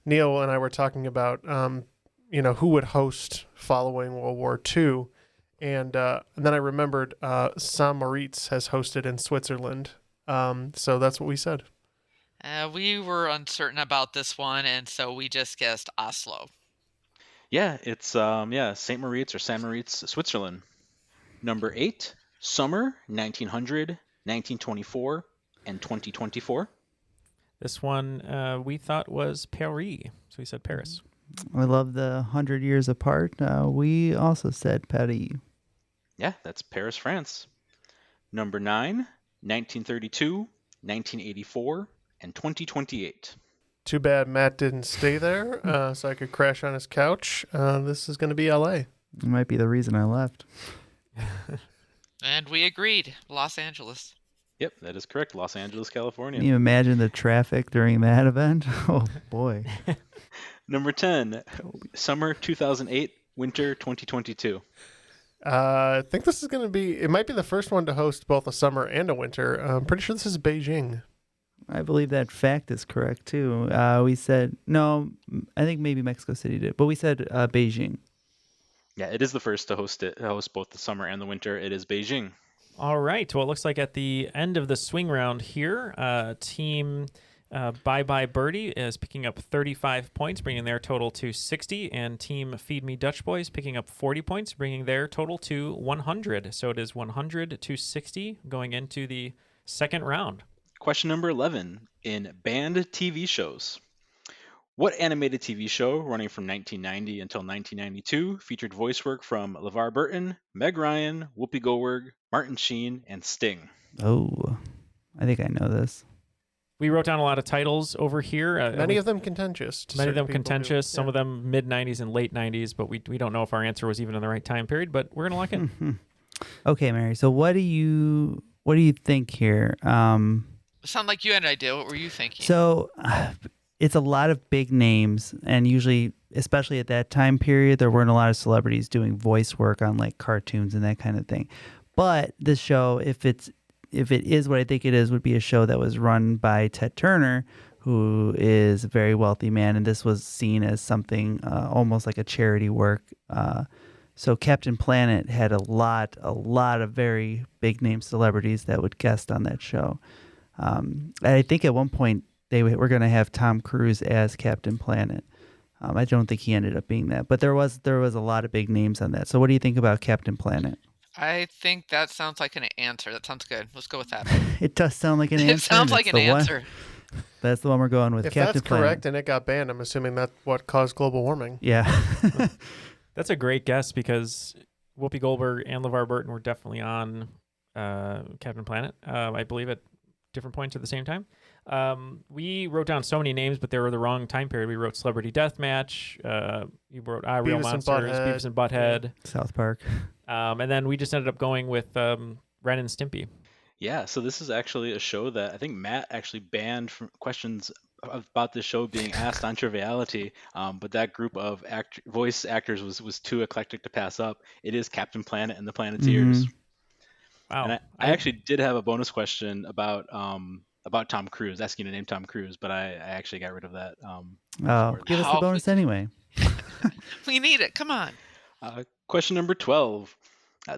Neal and I were talking about, who would host following World War II. And then I remembered St. Moritz has hosted in Switzerland. So that's what we said. We were uncertain about this one, and so we just guessed Oslo. Yeah, it's St. Moritz or St. Moritz, Switzerland. Number 8, summer 1900, 1924, and 2024. This one we thought was Paris, so we said Paris. I love the 100 years apart. We also said Paris. Yeah, that's Paris, France. Number 9, 1932, 1984, and 2028. Too bad Matt didn't stay there, so I could crash on his couch. This is going to be LA. It might be the reason I left. And we agreed. Los Angeles. Yep, that is correct. Los Angeles, California. Can you imagine the traffic during that event? Oh, boy. Number 10, summer 2008, winter 2022. I think this is going to be, it might be the first one to host both a summer and a winter. I'm pretty sure this is Beijing. I believe that fact is correct, too. We said, no, I think maybe Mexico City did, but we said Beijing. Yeah, it is the first to host both the summer and the winter. It is Beijing. All right. Well, it looks like at the end of the swing round here, team Bye Bye Birdie is picking up 35 points, bringing their total to 60, and team Feed Me Dutch Boys picking up 40 points, bringing their total to 100. So it is 100 to 60 going into the second round. Question number 11. In banned TV shows, what animated TV show running from 1990 until 1992 featured voice work from LeVar Burton, Meg Ryan, Whoopi Goldberg, Martin Sheen, and Sting? Oh, I think I know this. We wrote down a lot of titles over here. Many of them contentious. Many of them contentious. Some of them mid-90s and late 90s, but we don't know if our answer was even in the right time period, but we're going to lock in. Okay, Mary. So what do you think here? Sound like you had an idea. What were you thinking? So it's a lot of big names, and usually, especially at that time period, there weren't a lot of celebrities doing voice work on like cartoons and that kind of thing. But this show, if it is what I think it is, would be a show that was run by Ted Turner, who is a very wealthy man, and this was seen as something almost like a charity work. So Captain Planet had a lot of very big name celebrities that would guest on that show. I think at one point they were going to have Tom Cruise as Captain Planet. I don't think he ended up being that, but there was a lot of big names on that. So what do you think about Captain Planet? I think that sounds like an answer. That sounds good. Let's go with that. It does sound like an answer. It sounds like an answer. That's the one we're going with. If Captain that's Planet. correct and it got banned, I'm assuming that's what caused global warming. Yeah. That's a great guess because Whoopi Goldberg and LeVar Burton were definitely on Captain Planet, I believe, at different points at the same time. We wrote down so many names, but they were the wrong time period. We wrote Celebrity Deathmatch. You wrote Real Monsters, Beavis and Butthead. South Park. And then we just ended up going with Ren and Stimpy. Yeah, so this is actually a show that I think Matt actually banned from questions about this show being asked on Triviality, but that group of voice actors was too eclectic to pass up. It is Captain Planet and the Planeteers. Mm-hmm. Wow. And I actually did have a bonus question about Tom Cruise, asking to name Tom Cruise, but I actually got rid of that. Give us the bonus anyway. We need it. Come on. Question number 12.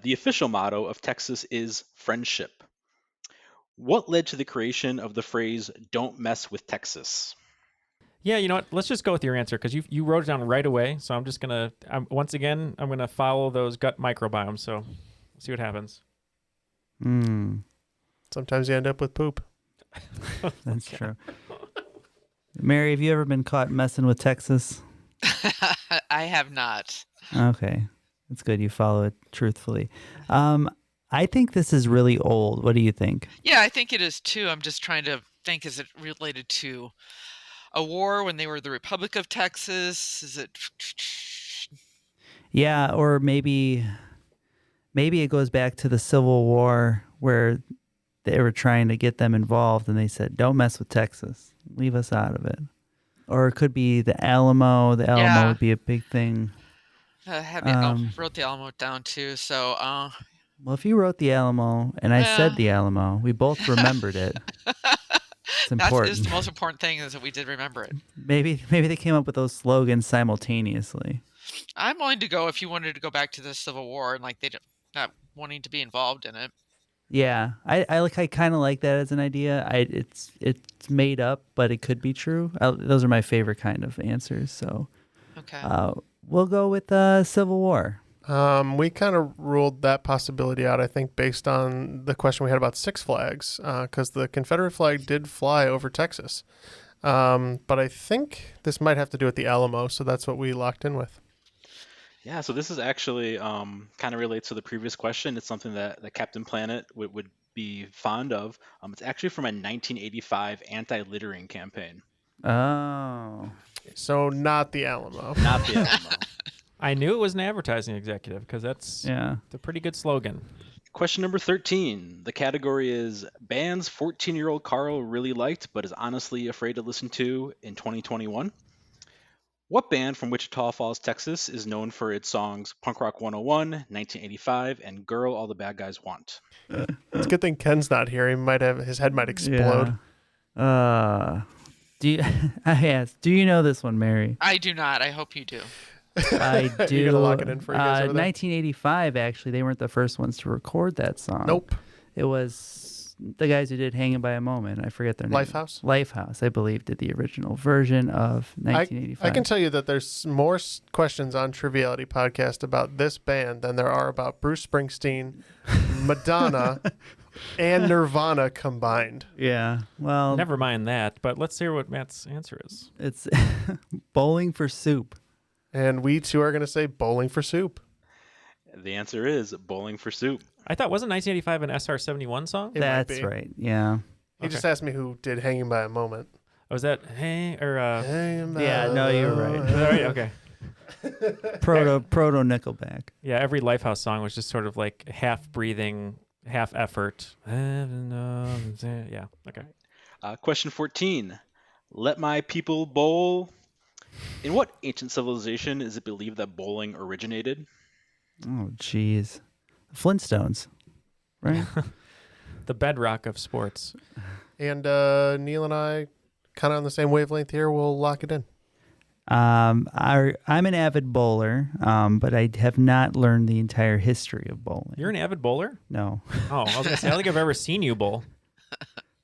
The official motto of Texas is friendship. What led to the creation of the phrase "Don't mess with Texas"? Yeah, you know what? Let's just go with your answer because you wrote it down right away. So I'm just gonna once again I'm gonna follow those gut microbiomes. So see what happens. Sometimes you end up with poop. That's true. Mary, have you ever been caught messing with Texas? I have not. Okay, that's good. You follow it truthfully. I think this is really old. What do you think? Yeah, I think it is too. I'm just trying to think, is it related to a war when they were the Republic of Texas? Is it? Yeah, or maybe it goes back to the Civil War where they were trying to get them involved and they said, don't mess with Texas. Leave us out of it. Or it could be the Alamo. The Alamo would be a big thing. I wrote the Alamo down too. So, well, if you wrote the Alamo and I said the Alamo, we both remembered it. It's important. That is the most important thing, is that we did remember it. Maybe they came up with those slogans simultaneously. I'm willing to go if you wanted to go back to the Civil War and like they not wanting to be involved in it. Yeah, I kind of like that as an idea. It's made up, but it could be true. Those are my favorite kind of answers. So, okay, we'll go with Civil War. We kind of ruled that possibility out, I think, based on the question we had about Six Flags, because the Confederate flag did fly over Texas. But I think this might have to do with the Alamo, so that's what we locked in with. Yeah, so this is actually kind of relates to the previous question. It's something that Captain Planet would be fond of. It's actually from a 1985 anti-littering campaign. Oh. So not the Alamo. Not the Alamo. I knew it was an advertising executive because that's a pretty good slogan. Question number 13. The category is bands 14-year-old Karl really liked but is honestly afraid to listen to in 2021. What band from Wichita Falls, Texas is known for its songs Punk Rock 101, 1985, and Girl All the Bad Guys Want? It's a good thing Ken's not here. His head might explode. Yeah. Do you know this one, Mary? I do not. I hope you do. I do. You're gonna lock it in for you guys over there? 1985, actually, they weren't the first ones to record that song. Nope. It was the guys who did Hanging by a Moment. I forget their name. Lifehouse, I believe, did the original version of 1985. I can tell you that there's more questions on Triviality podcast about this band than there are about Bruce Springsteen, Madonna, and Nirvana combined. Yeah, well... Never mind that, but let's hear what Matt's answer is. It's Bowling for Soup. And we too are going to say Bowling for Soup. The answer is Bowling for Soup. I thought, wasn't 1985 an SR-71 song? That's right, yeah. He just asked me who did Hanging by a Moment. Was that Hanging by Yeah, no, you're right. Okay. Proto Nickelback. Yeah, every Lifehouse song was just sort of like half breathing, half effort. Yeah, okay. Question 14. Let my people bowl. In what ancient civilization is it believed that bowling originated? Oh, jeez. Flintstones, right? The bedrock of sports. And Neal and I, kind of on the same wavelength here, we'll lock it in. I'm an avid bowler, but I have not learned the entire history of bowling. You're an avid bowler? No. Oh, I was going to say, I don't think I've ever seen you bowl.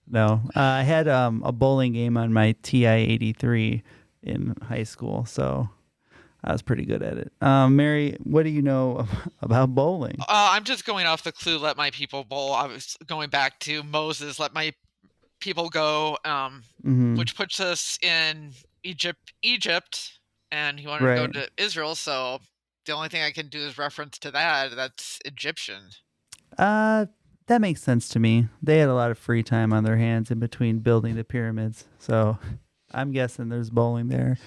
No. I had a bowling game on my TI-83 in high school, so I was pretty good at it. Mary, what do you know about bowling? I'm just going off the clue, let my people bowl. I was going back to Moses, let my people go, which puts us in Egypt, and he wanted to go to Israel, so the only thing I can do is reference to that. That's Egyptian. That makes sense to me. They had a lot of free time on their hands in between building the pyramids, so I'm guessing there's bowling there.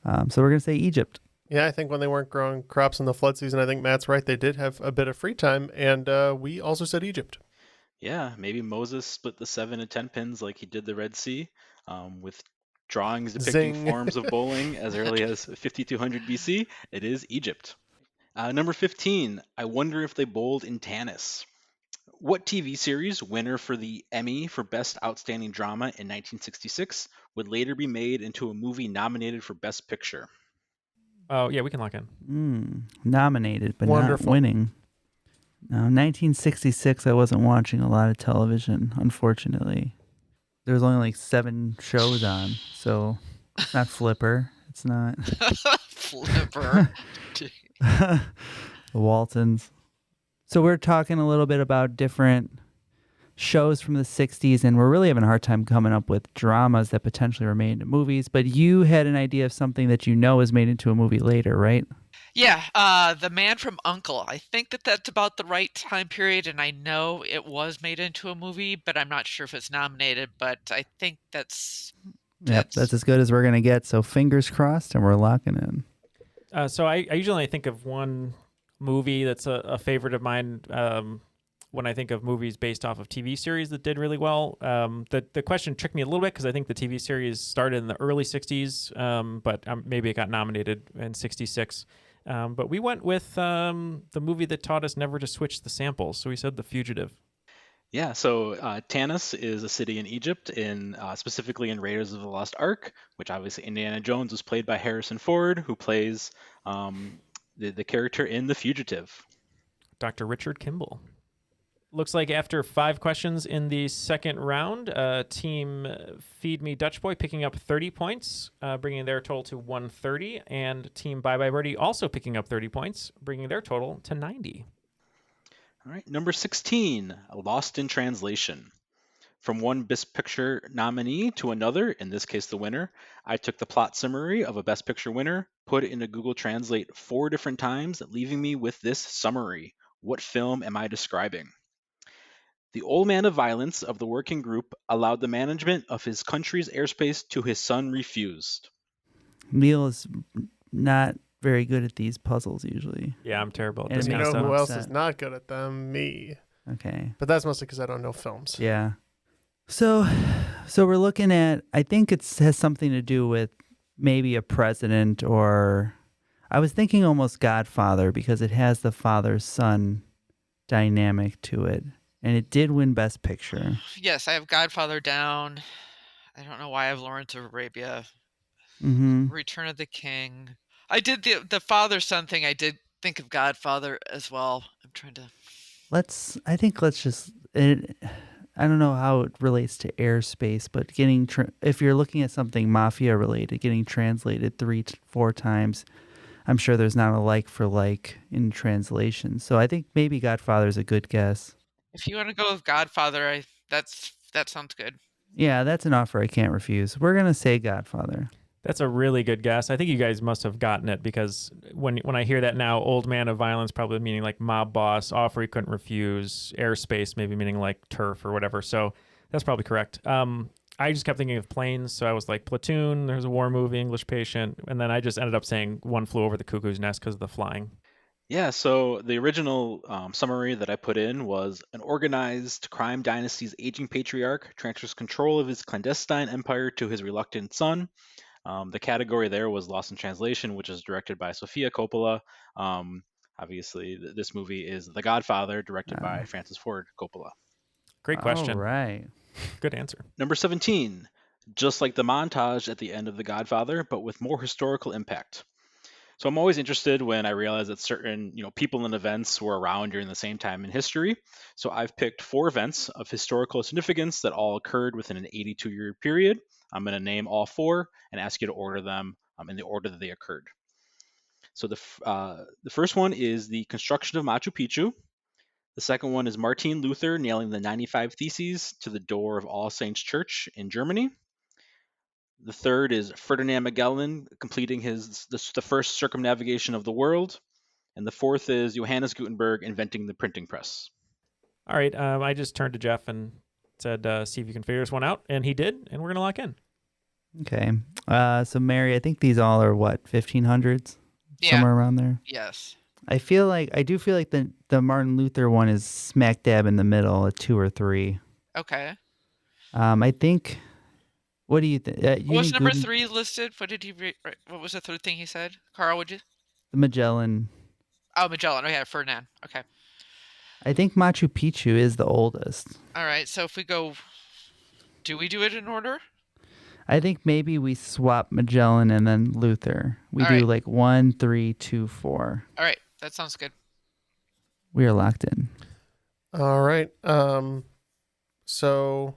So we're going to say Egypt. Yeah, I think when they weren't growing crops in the flood season, I think Matt's right. They did have a bit of free time, and we also said Egypt. Yeah, maybe Moses split the 7 and 10 pins like he did the Red Sea, with drawings depicting forms of bowling as early as 5200 BC. It is Egypt. Number 15, I wonder if they bowled in Tanis. What TV series, winner for the Emmy for Best Outstanding Drama in 1966, would later be made into a movie nominated for Best Picture? Oh, yeah, we can lock in. Nominated, but Wonderful. not winning. No, 1966, I wasn't watching a lot of television, unfortunately. There was only like 7 shows on, so it's not Flipper. It's not Flipper. the Waltons. So we're talking a little bit about different shows from the 60s, and we're really having a hard time coming up with dramas that potentially were made into movies. But you had an idea of something that you know was made into a movie later, right? Yeah, The Man from U.N.C.L.E. I think that's about the right time period, and I know it was made into a movie, but I'm not sure if it's nominated, but I think that's... Yep, that's as good as we're going to get, so fingers crossed, and we're locking in. So I usually think of one movie that's a favorite of mine when I think of movies based off of TV series that did really well. The question tricked me a little bit because I think the TV series started in the early 60s, but maybe it got nominated in 66. But we went with the movie that taught us never to switch the samples, so we said The Fugitive. Yeah, so Tanis is a city in Egypt, specifically in Raiders of the Lost Ark, which obviously Indiana Jones was played by Harrison Ford, who plays the character in The Fugitive. Dr. Richard Kimball. Looks like after 5 questions in the second round, Team Feed Me Dutch Boy picking up 30 points, bringing their total to 130, and Team Bye Bye Birdie also picking up 30 points, bringing their total to 90. All right, number 16, Lost in Translation. From one Best Picture nominee to another, in this case the winner, I took the plot summary of a Best Picture winner, put it into Google Translate 4 different times, leaving me with this summary. What film am I describing? The old man of violence of the working group allowed the management of his country's airspace to his son refused. Neal is not very good at these puzzles usually. Yeah, I'm terrible at And this you kind know of stuff. who else is not good at them? Me. Okay. But that's mostly because I don't know films. Yeah. So we're looking at, I think it has something to do with maybe a president, or I was thinking almost Godfather because it has the father-son dynamic to it. And it did win Best Picture. Yes, I have Godfather down. I don't know why I have Lawrence of Arabia. Mm-hmm. Return of the King. I did the father-son thing. I did think of Godfather as well. I'm trying to... Let's just... I don't know how it relates to airspace, but if you're looking at something mafia-related, getting translated 3-4 times, I'm sure there's not a like for like in translation. So I think maybe Godfather's a good guess. If you want to go with Godfather, that sounds good. Yeah, that's an offer I can't refuse. We're going to say Godfather. That's a really good guess. I think you guys must have gotten it because when I hear that now, old man of violence probably meaning like mob boss, offer he couldn't refuse, airspace maybe meaning like turf or whatever. So that's probably correct. I just kept thinking of planes, so I was like Platoon, there's a war movie, English Patient, and then I just ended up saying One Flew Over the Cuckoo's Nest because of the flying. Yeah, so the original summary that I put in was an organized crime dynasty's aging patriarch transfers control of his clandestine empire to his reluctant son. The category there was Lost in Translation, which is directed by Sofia Coppola. Obviously, this movie is The Godfather, directed by Francis Ford Coppola. Great question. All right. Good answer. Number 17, just like the montage at the end of The Godfather, but with more historical impact. So I'm always interested when I realize that certain, people and events were around during the same time in history. So I've picked 4 events of historical significance that all occurred within an 82-year period. I'm going to name all 4 and ask you to order them in the order that they occurred. So the first one is the construction of Machu Picchu. The second one is Martin Luther nailing the 95 Theses to the door of All Saints Church in Germany. The third is Ferdinand Magellan completing the first circumnavigation of the world. And the fourth is Johannes Gutenberg inventing the printing press. All right. I just turned to Jeff and said, see if you can figure this one out. And he did, and we're going to lock in. Okay. So, Mary, I think these all are, 1500s? Yeah. Somewhere around there? Yes. I do feel like the Martin Luther one is smack dab in the middle at 2 or 3. Okay. I think... What do you think? What was number 3 listed? What did he? What was the third thing he said? Carl, would you? The Magellan. Oh, Magellan. Okay, Ferdinand. Okay. I think Machu Picchu is the oldest. All right, so if we go, do we do it in order? I think maybe we swap Magellan and then Luther. We All do right. like 1, 3, 2, 4. All right, that sounds good. We are locked in. All right. So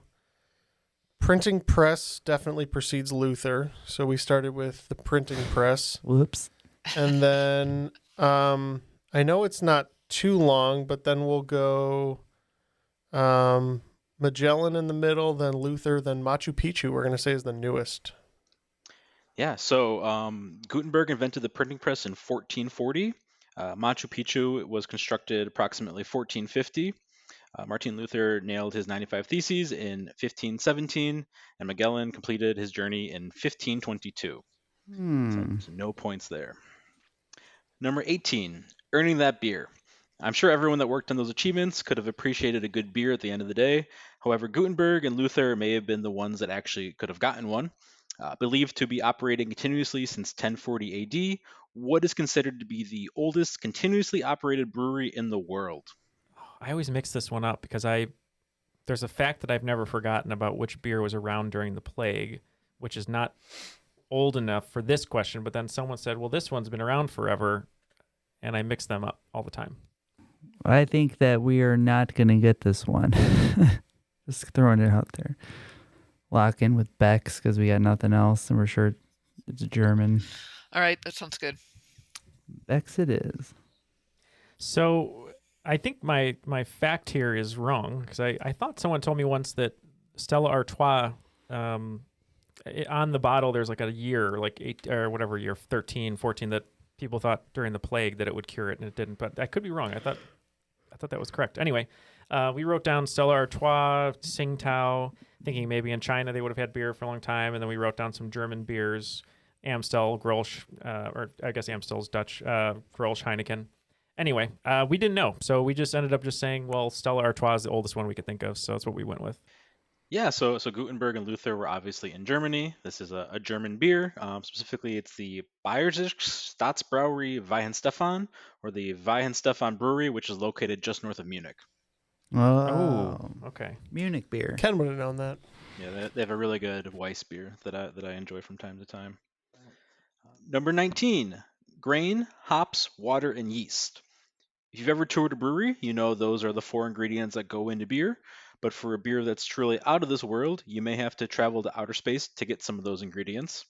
printing press definitely precedes Luther. So we started with the printing press. Whoops. And then I know it's not too long, but then we'll go Magellan in the middle, then Luther, then Machu Picchu, we're going to say is the newest. Yeah, so Gutenberg invented the printing press in 1440. Machu Picchu was constructed approximately 1450. Martin Luther nailed his 95 Theses in 1517, and Magellan completed his journey in 1522. So no points there. Number 18, earning that beer. I'm sure everyone that worked on those achievements could have appreciated a good beer at the end of the day. However, Gutenberg and Luther may have been the ones that actually could have gotten one. Believed to be operating continuously since 1040 AD, what is considered to be the oldest continuously operated brewery in the world? I always mix this one up because there's a fact that I've never forgotten about which beer was around during the plague, which is not old enough for this question, but then someone said, well, this one's been around forever, and I mix them up all the time. I think that we are not going to get this one. Just throwing it out there. Lock in with Beck's because we got nothing else, and we're sure it's German. All right, that sounds good. Beck's it is. So I think my fact here is wrong because I thought someone told me once that Stella Artois, on the bottle, there's like a year, like 8 or whatever year, 13, 14, that people thought during the plague that it would cure it, and it didn't. But I could be wrong. I thought that was correct. Anyway, we wrote down Stella Artois, Tsingtao, thinking maybe in China they would have had beer for a long time, and then we wrote down some German beers, Amstel, Grolsch, or I guess Amstel's Dutch, Grolsch, Heineken. Anyway, we didn't know, so we just ended up just saying, well, Stella Artois is the oldest one we could think of, so that's what we went with. Yeah, so Gutenberg and Luther were obviously in Germany. This is a German beer. Specifically, it's the Bayerische Staatsbrauerei Weihenstephan, or the Weihenstephan Brewery, which is located just north of Munich. Oh, okay. Munich beer. Ken would have known that. Yeah, they have a really good Weiss beer that I enjoy from time to time. Number 19, grain, hops, water, and yeast. If you've ever toured a brewery, you know those are the 4 ingredients that go into beer. But for a beer that's truly out of this world, you may have to travel to outer space to get some of those ingredients.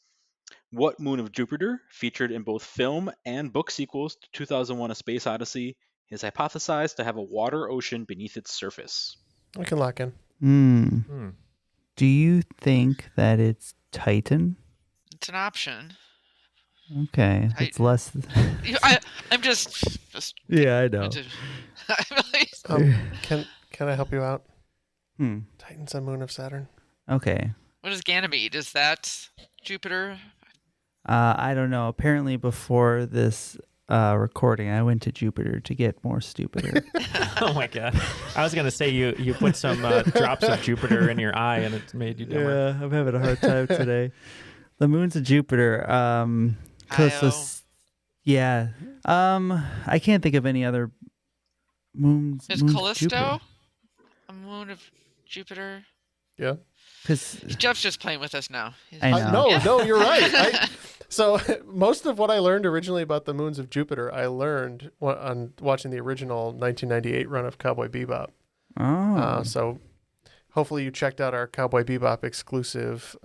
What moon of Jupiter, featured in both film and book sequels to 2001: A Space Odyssey, is hypothesized to have a water ocean beneath its surface? I can lock in. Do you think that it's Titan? It's an option. Okay, it's less. I'm just. Yeah, I know. Can I help you out? Titan's a moon of Saturn. Okay. What is Ganymede? Is that Jupiter? I don't know. Apparently, before this recording, I went to Jupiter to get more stupider. Oh my god! I was gonna say you put some drops of Jupiter in your eye and it made you dumber. Yeah, I'm having a hard time today. The moons of Jupiter. Yeah. I can't think of any other moons. Is Callisto a moon of Jupiter? Yeah. Because Jeff's just playing with us now. I know. No, you're right. So most of what I learned originally about the moons of Jupiter, I learned on watching the original 1998 run of Cowboy Bebop. Oh. So hopefully you checked out our Cowboy Bebop exclusive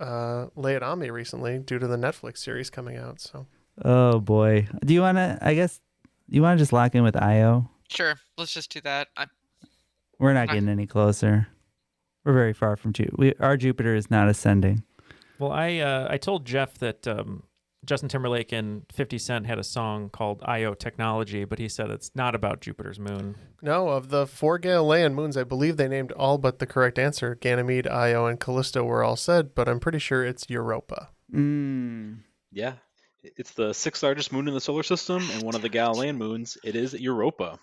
Lay It On Me recently due to the Netflix series coming out. So. Oh boy. Do you want to? I guess you want to just lock in with Io. Sure. Let's just do that. We're not getting any closer. We're very far from Jupiter. Our Jupiter is not ascending. Well, I told Jeff that Justin Timberlake and 50 Cent had a song called Io Technology, but he said it's not about Jupiter's moon. No, of the 4 Galilean moons, I believe they named all but the correct answer. Ganymede, Io, and Callisto were all said, but I'm pretty sure it's Europa. Yeah, it's the 6th largest moon in the solar system, and one of the Galilean moons. It is Europa.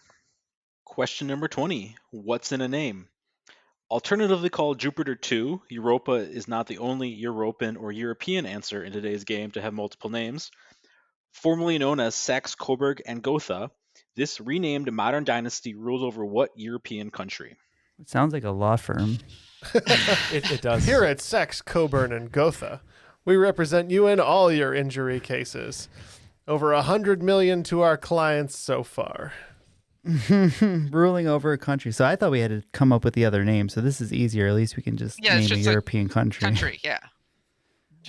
Question number 20. What's in a name? Alternatively called Jupiter 2, Europa is not the only European or European answer in today's game to have multiple names. Formerly known as Saxe-Coburg and Gotha, This renamed modern dynasty rules over what European country? It sounds like a law firm. It does. Here at Sachs, Coburn, and Gotha, we represent you in all your injury cases. Over 100 million to our clients so far. Ruling over a country. So I thought we had to come up with the other name. So this is easier. At least we can just name a European country. Country, yeah.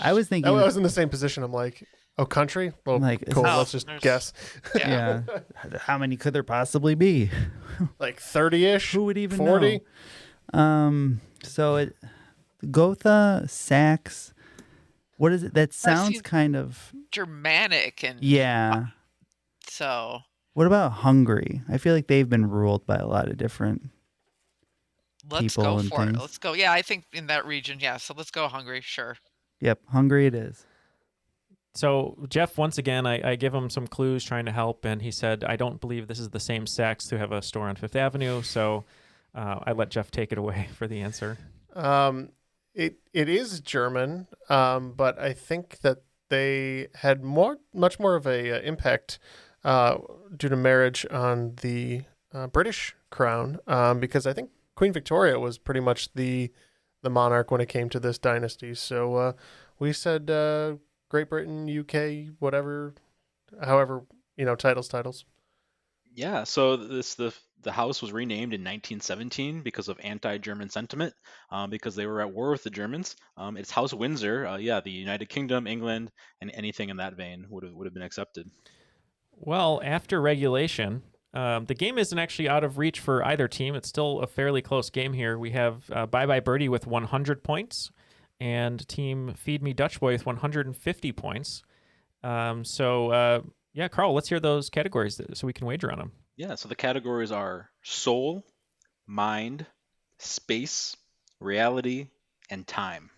I was thinking. I was in the same position. I'm like, oh, country? Well, like, cool. Let's just guess. Yeah. How many could there possibly be? Like 30-ish? Who would even 40? know? So it, Gotha, Sachs. What is it? That sounds kind of Germanic and so. What about Hungary? I feel like they've been ruled by a lot of different people and things. Let's go. Yeah, I think in that region, yeah. So let's go Hungary, sure. Yep, Hungary it is. So Jeff, once again, I give him some clues trying to help, and he said, I don't believe this is the same Saks who have a store on Fifth Avenue, so I let Jeff take it away for the answer. It is German, but I think that they had much more of a impact due to marriage on the British crown, because I think Queen Victoria was pretty much the monarch when it came to this dynasty. So we said Great Britain, UK, whatever, however, titles. Yeah, so the house was renamed in 1917 because of anti-German sentiment, because they were at war with the Germans. It's House Windsor. The United Kingdom, England, and anything in that vein would have been accepted. Well, after regulation, the game isn't actually out of reach for either team. It's still a fairly close game here. We have Bye Bye Birdie with 100 points and Team Feed Me Dutch Boy with 150 points. Carl, let's hear those categories so we can wager on them. Yeah, so the categories are soul, mind, space, reality, and time.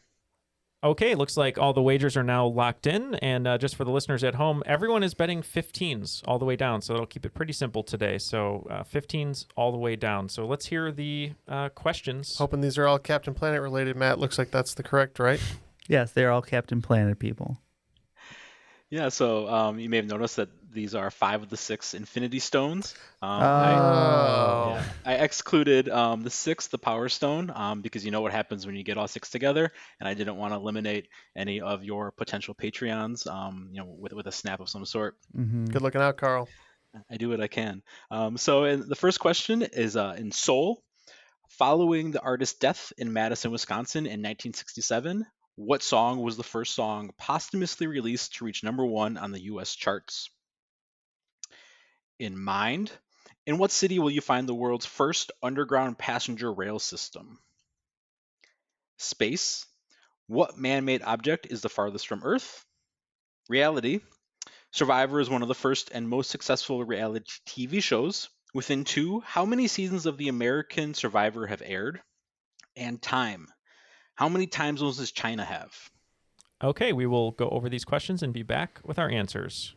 Okay, looks like all the wagers are now locked in. And just for the listeners at home, everyone is betting 15s all the way down. So it'll keep it pretty simple today. So 15s all the way down. So let's hear the questions. Hoping these are all Captain Planet related, Matt. Looks like that's the correct, right? Yes, they're all Captain Planet people. Yeah, so you may have noticed that these are 5 of the 6 Infinity Stones. I excluded the 6th, the Power Stone, because you know what happens when you get all 6 together, and I didn't want to eliminate any of your potential Patreons, with a snap of some sort. Mm-hmm. Good looking out, Carl. I do what I can. The first question is in soul. Following the artist's death in Madison, Wisconsin in 1967, what song was the first song posthumously released to reach #1 on the U.S. charts? In mind, in what city will you find the world's first underground passenger rail system? Space, what man-made object is the farthest from Earth? Reality, Survivor is one of the first and most successful reality TV shows. Within 2, how many seasons of the American Survivor have aired? And time, how many time zones does China have? Okay, we will go over these questions and be back with our answers.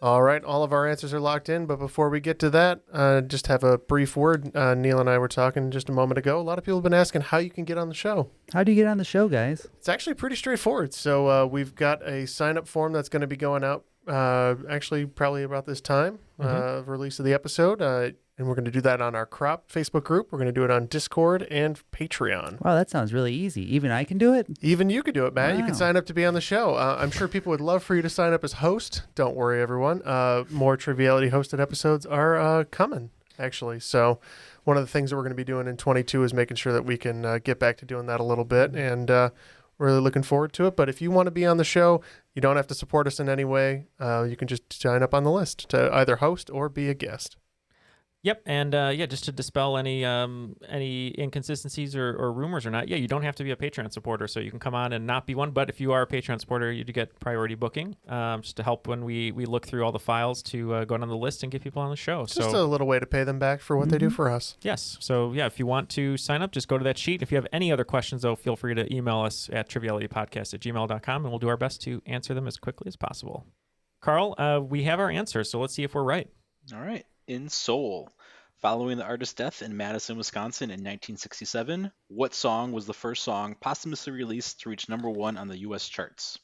All right, all of our answers are locked in, but before we get to that, just have a brief word. Neal and I were talking just a moment ago. A lot of people have been asking how you can get on the show. How do you get on the show, guys? It's actually pretty straightforward. So we've got a sign-up form that's going to be going out actually probably about this time, release of the episode. And we're going to do that on our Crop Facebook group. We're going to do it on Discord and Patreon. Wow, that sounds really easy. Even I can do it? Even you could do it, Matt. Wow. You can sign up to be on the show. I'm sure people would love for you to sign up as host. Don't worry, everyone. More Triviality hosted episodes are coming, actually. So one of the things that we're going to be doing in 22 is making sure that we can get back to doing that a little bit. And really looking forward to it. But if you want to be on the show, you don't have to support us in any way. You can just sign up on the list to either host or be a guest. Yep, and just to dispel any inconsistencies or rumors or not, you don't have to be a Patreon supporter, so you can come on and not be one. But if you are a Patreon supporter, you do get priority booking, just to help when we look through all the files to go down the list and get people on the show. Just a little way to pay them back for what they do for us. Yes, so if you want to sign up, just go to that sheet. If you have any other questions, though, feel free to email us at trivialitypodcast@gmail.com, and we'll do our best to answer them as quickly as possible. Carl, we have our answers, so let's see if we're right. All right. In soul, following the artist's death in Madison, Wisconsin in 1967, what song was the first song posthumously released to reach #1 on the U.S. charts?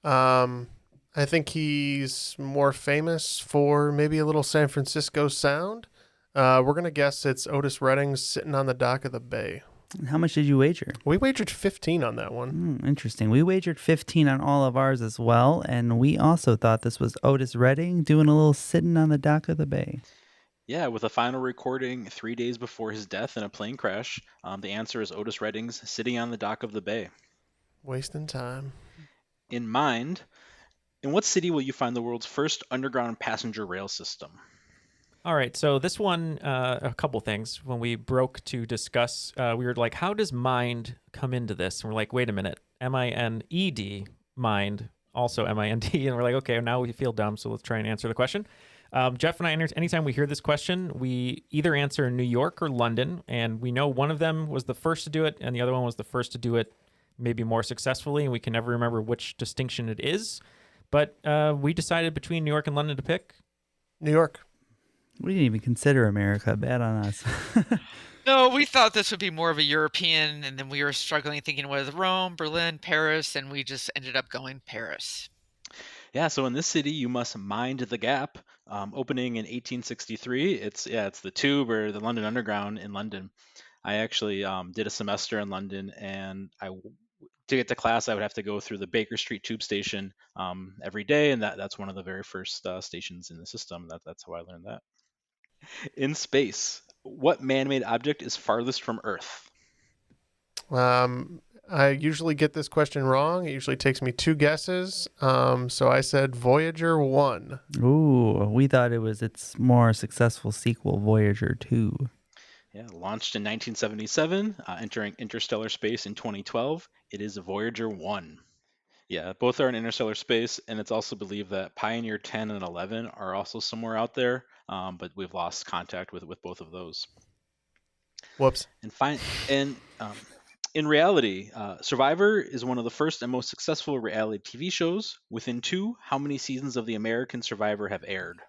I I think he's more famous for maybe a little San Francisco sound. We're going to guess it's Otis Redding's Sitting on the Dock of the Bay. How much did you wager? We wagered 15 on that one. Interesting. We wagered 15 on all of ours as well, and we also thought this was Otis Redding doing a little Sitting on the Dock of the Bay. Yeah, with a final recording 3 days before his death in a plane crash, the answer is Otis Redding's Sitting on the Dock of the Bay. Wasting time. In what city will you find the world's first underground passenger rail system? All right, so this one, a couple things. When we broke to discuss, we were like, how does mind come into this? And we're like, wait a minute, M-I-N-E-D, mind, also M-I-N-D. And we're like, okay, now we feel dumb, so let's try and answer the question. Jeff and I, anytime we hear this question, we either answer New York or London, and we know one of them was the first to do it, and the other one was the first to do it maybe more successfully, and we can never remember which distinction it is. But we decided between New York and London to pick New York. We didn't even consider America. Bad on us. No, we thought this would be more of a European, and then we were struggling thinking whether Rome, Berlin, Paris, and we just ended up going Paris. Yeah, so in this city, you must mind the gap. Opening in 1863, it's the Tube or the London Underground in London. I actually did a semester in London, and to get to class, I would have to go through the Baker Street Tube station every day, and that's one of the very first stations in the system. That's how I learned that. In space, what man-made object is farthest from Earth? I usually get this question wrong. It usually takes me 2 guesses. So I said Voyager 1. Ooh, we thought it was its more successful sequel, Voyager 2. Yeah, launched in 1977, entering interstellar space in 2012. It is Voyager 1. Yeah, both are in interstellar space, and it's also believed that Pioneer 10 and 11 are also somewhere out there, but we've lost contact with both of those. Whoops. In reality, Survivor is one of the first and most successful reality TV shows. Within 2, how many seasons of the American Survivor have aired?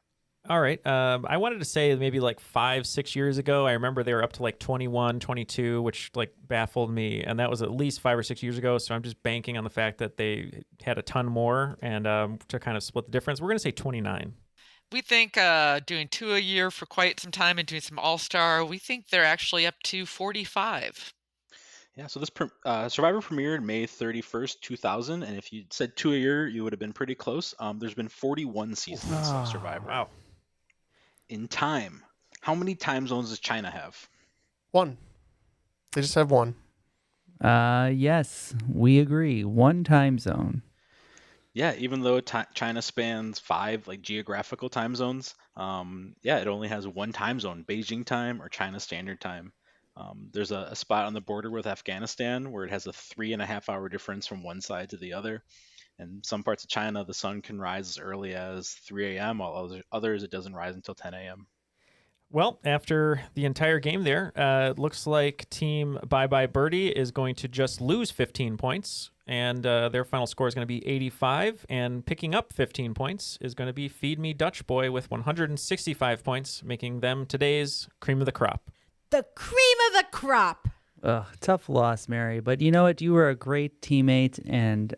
All right. I wanted to say maybe like 5-6 years ago. I remember they were up to like 21, 22, which like baffled me. And that was at least 5 or 6 years ago. So I'm just banking on the fact that they had a ton more and to kind of split the difference. We're going to say 29. We think doing 2 a year for quite some time and doing some all-star, we think they're actually up to 45. Yeah, so this Survivor premiered May 31st, 2000. And if you said 2 a year, you would have been pretty close. There's been 41 seasons of Survivor. Wow. In time, how many time zones does China have? 1. They just have 1. Yes, we agree. 1 time zone. Yeah, even though China spans 5 like geographical time zones, it only has 1 time zone, Beijing time or China Standard Time. There's a spot on the border with Afghanistan where it has a 3.5-hour difference from one side to the other. In some parts of China, the sun can rise as early as 3 a.m., while others it doesn't rise until 10 a.m. Well, after the entire game there, it looks like Team Bye Bye Birdie is going to just lose 15 points, and their final score is going to be 85, and picking up 15 points is going to be Feed Me Dutch Boy with 165 points, making them today's cream of the crop. The cream of the crop. Tough loss, Mary, but you know what? You were a great teammate and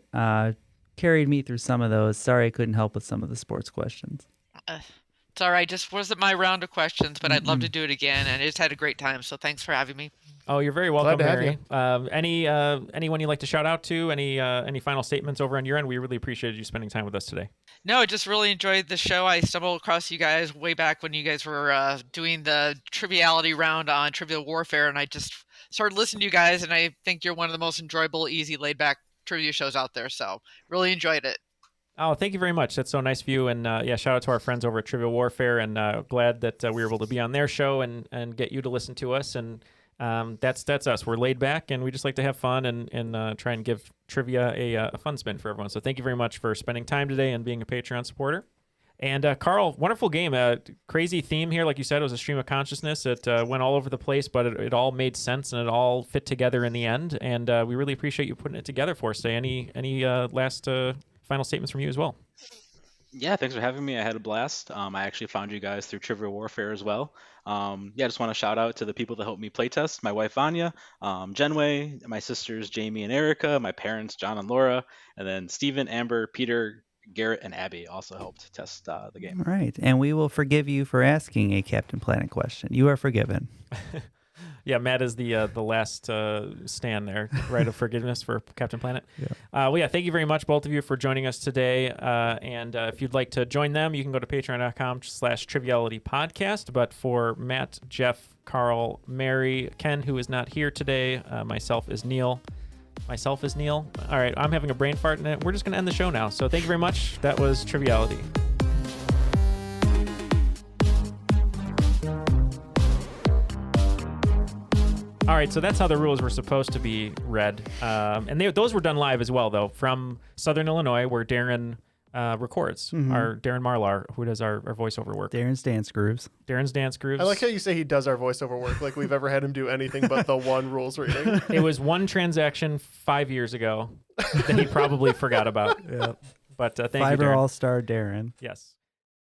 carried me through some of those. Sorry I couldn't help with some of the sports questions. It's all right. Just wasn't my round of questions, but I'd love to do it again, and I just had a great time, so thanks for having me. Oh, you're very welcome, Glad to have Mary. Anyone you'd like to shout out to? Any final statements over on your end? We really appreciated you spending time with us today. No, I just really enjoyed the show. I stumbled across you guys way back when you guys were doing the Triviality round on Trivial Warfare, and I just started listening to you guys, and I think you're one of the most enjoyable, easy, laid-back trivia shows out there, so really enjoyed it. Oh, thank you very much. That's so nice of you. And shout out to our friends over at Trivial Warfare, and glad that we were able to be on their show and get you to listen to us. And that's us. We're laid back, and we just like to have fun and try and give trivia a fun spin for everyone. So thank you very much for spending time today and being a Patreon supporter. And Karl, wonderful game. Crazy theme here. Like you said, it was a stream of consciousness. It went all over the place, but it all made sense and it all fit together in the end. And we really appreciate you putting it together for us today. Any last final statements from you as well? Yeah, thanks for having me. I had a blast. I actually found you guys through Trivial Warfare as well. I just want to shout out to the people that helped me playtest. My wife, Vanya, Jenway, my sisters, Jamie and Erica, my parents, John and Laura, and then Stephen, Amber, Peter, Garrett and Abby also helped test the game. All right. And we will forgive you for asking a Captain Planet question. You are forgiven. Yeah, Matt is the last stand there, right, of forgiveness for Captain Planet. Yeah. Thank you very much, both of you, for joining us today. And if you'd like to join them, you can go to patreon.com/Triviality Podcast. But for Matt, Jeff, Karl, Mary, Ken, who is not here today, myself is Neal. All right, I'm having a brain fart, and we're just going to end the show now. So thank you very much. That was Triviality. All right, so that's how the rules were supposed to be read. And those were done live as well, though, from Southern Illinois, where Darren records. Our Darren Marlar, who does our voiceover work. Darren's Dance Grooves. I like how you say he does our voiceover work, like we've ever had him do anything but the one rules reading. It was one transaction 5 years ago that he probably forgot about. Yeah. But thank you, Fiverr Darren. All-Star Darren. Yes.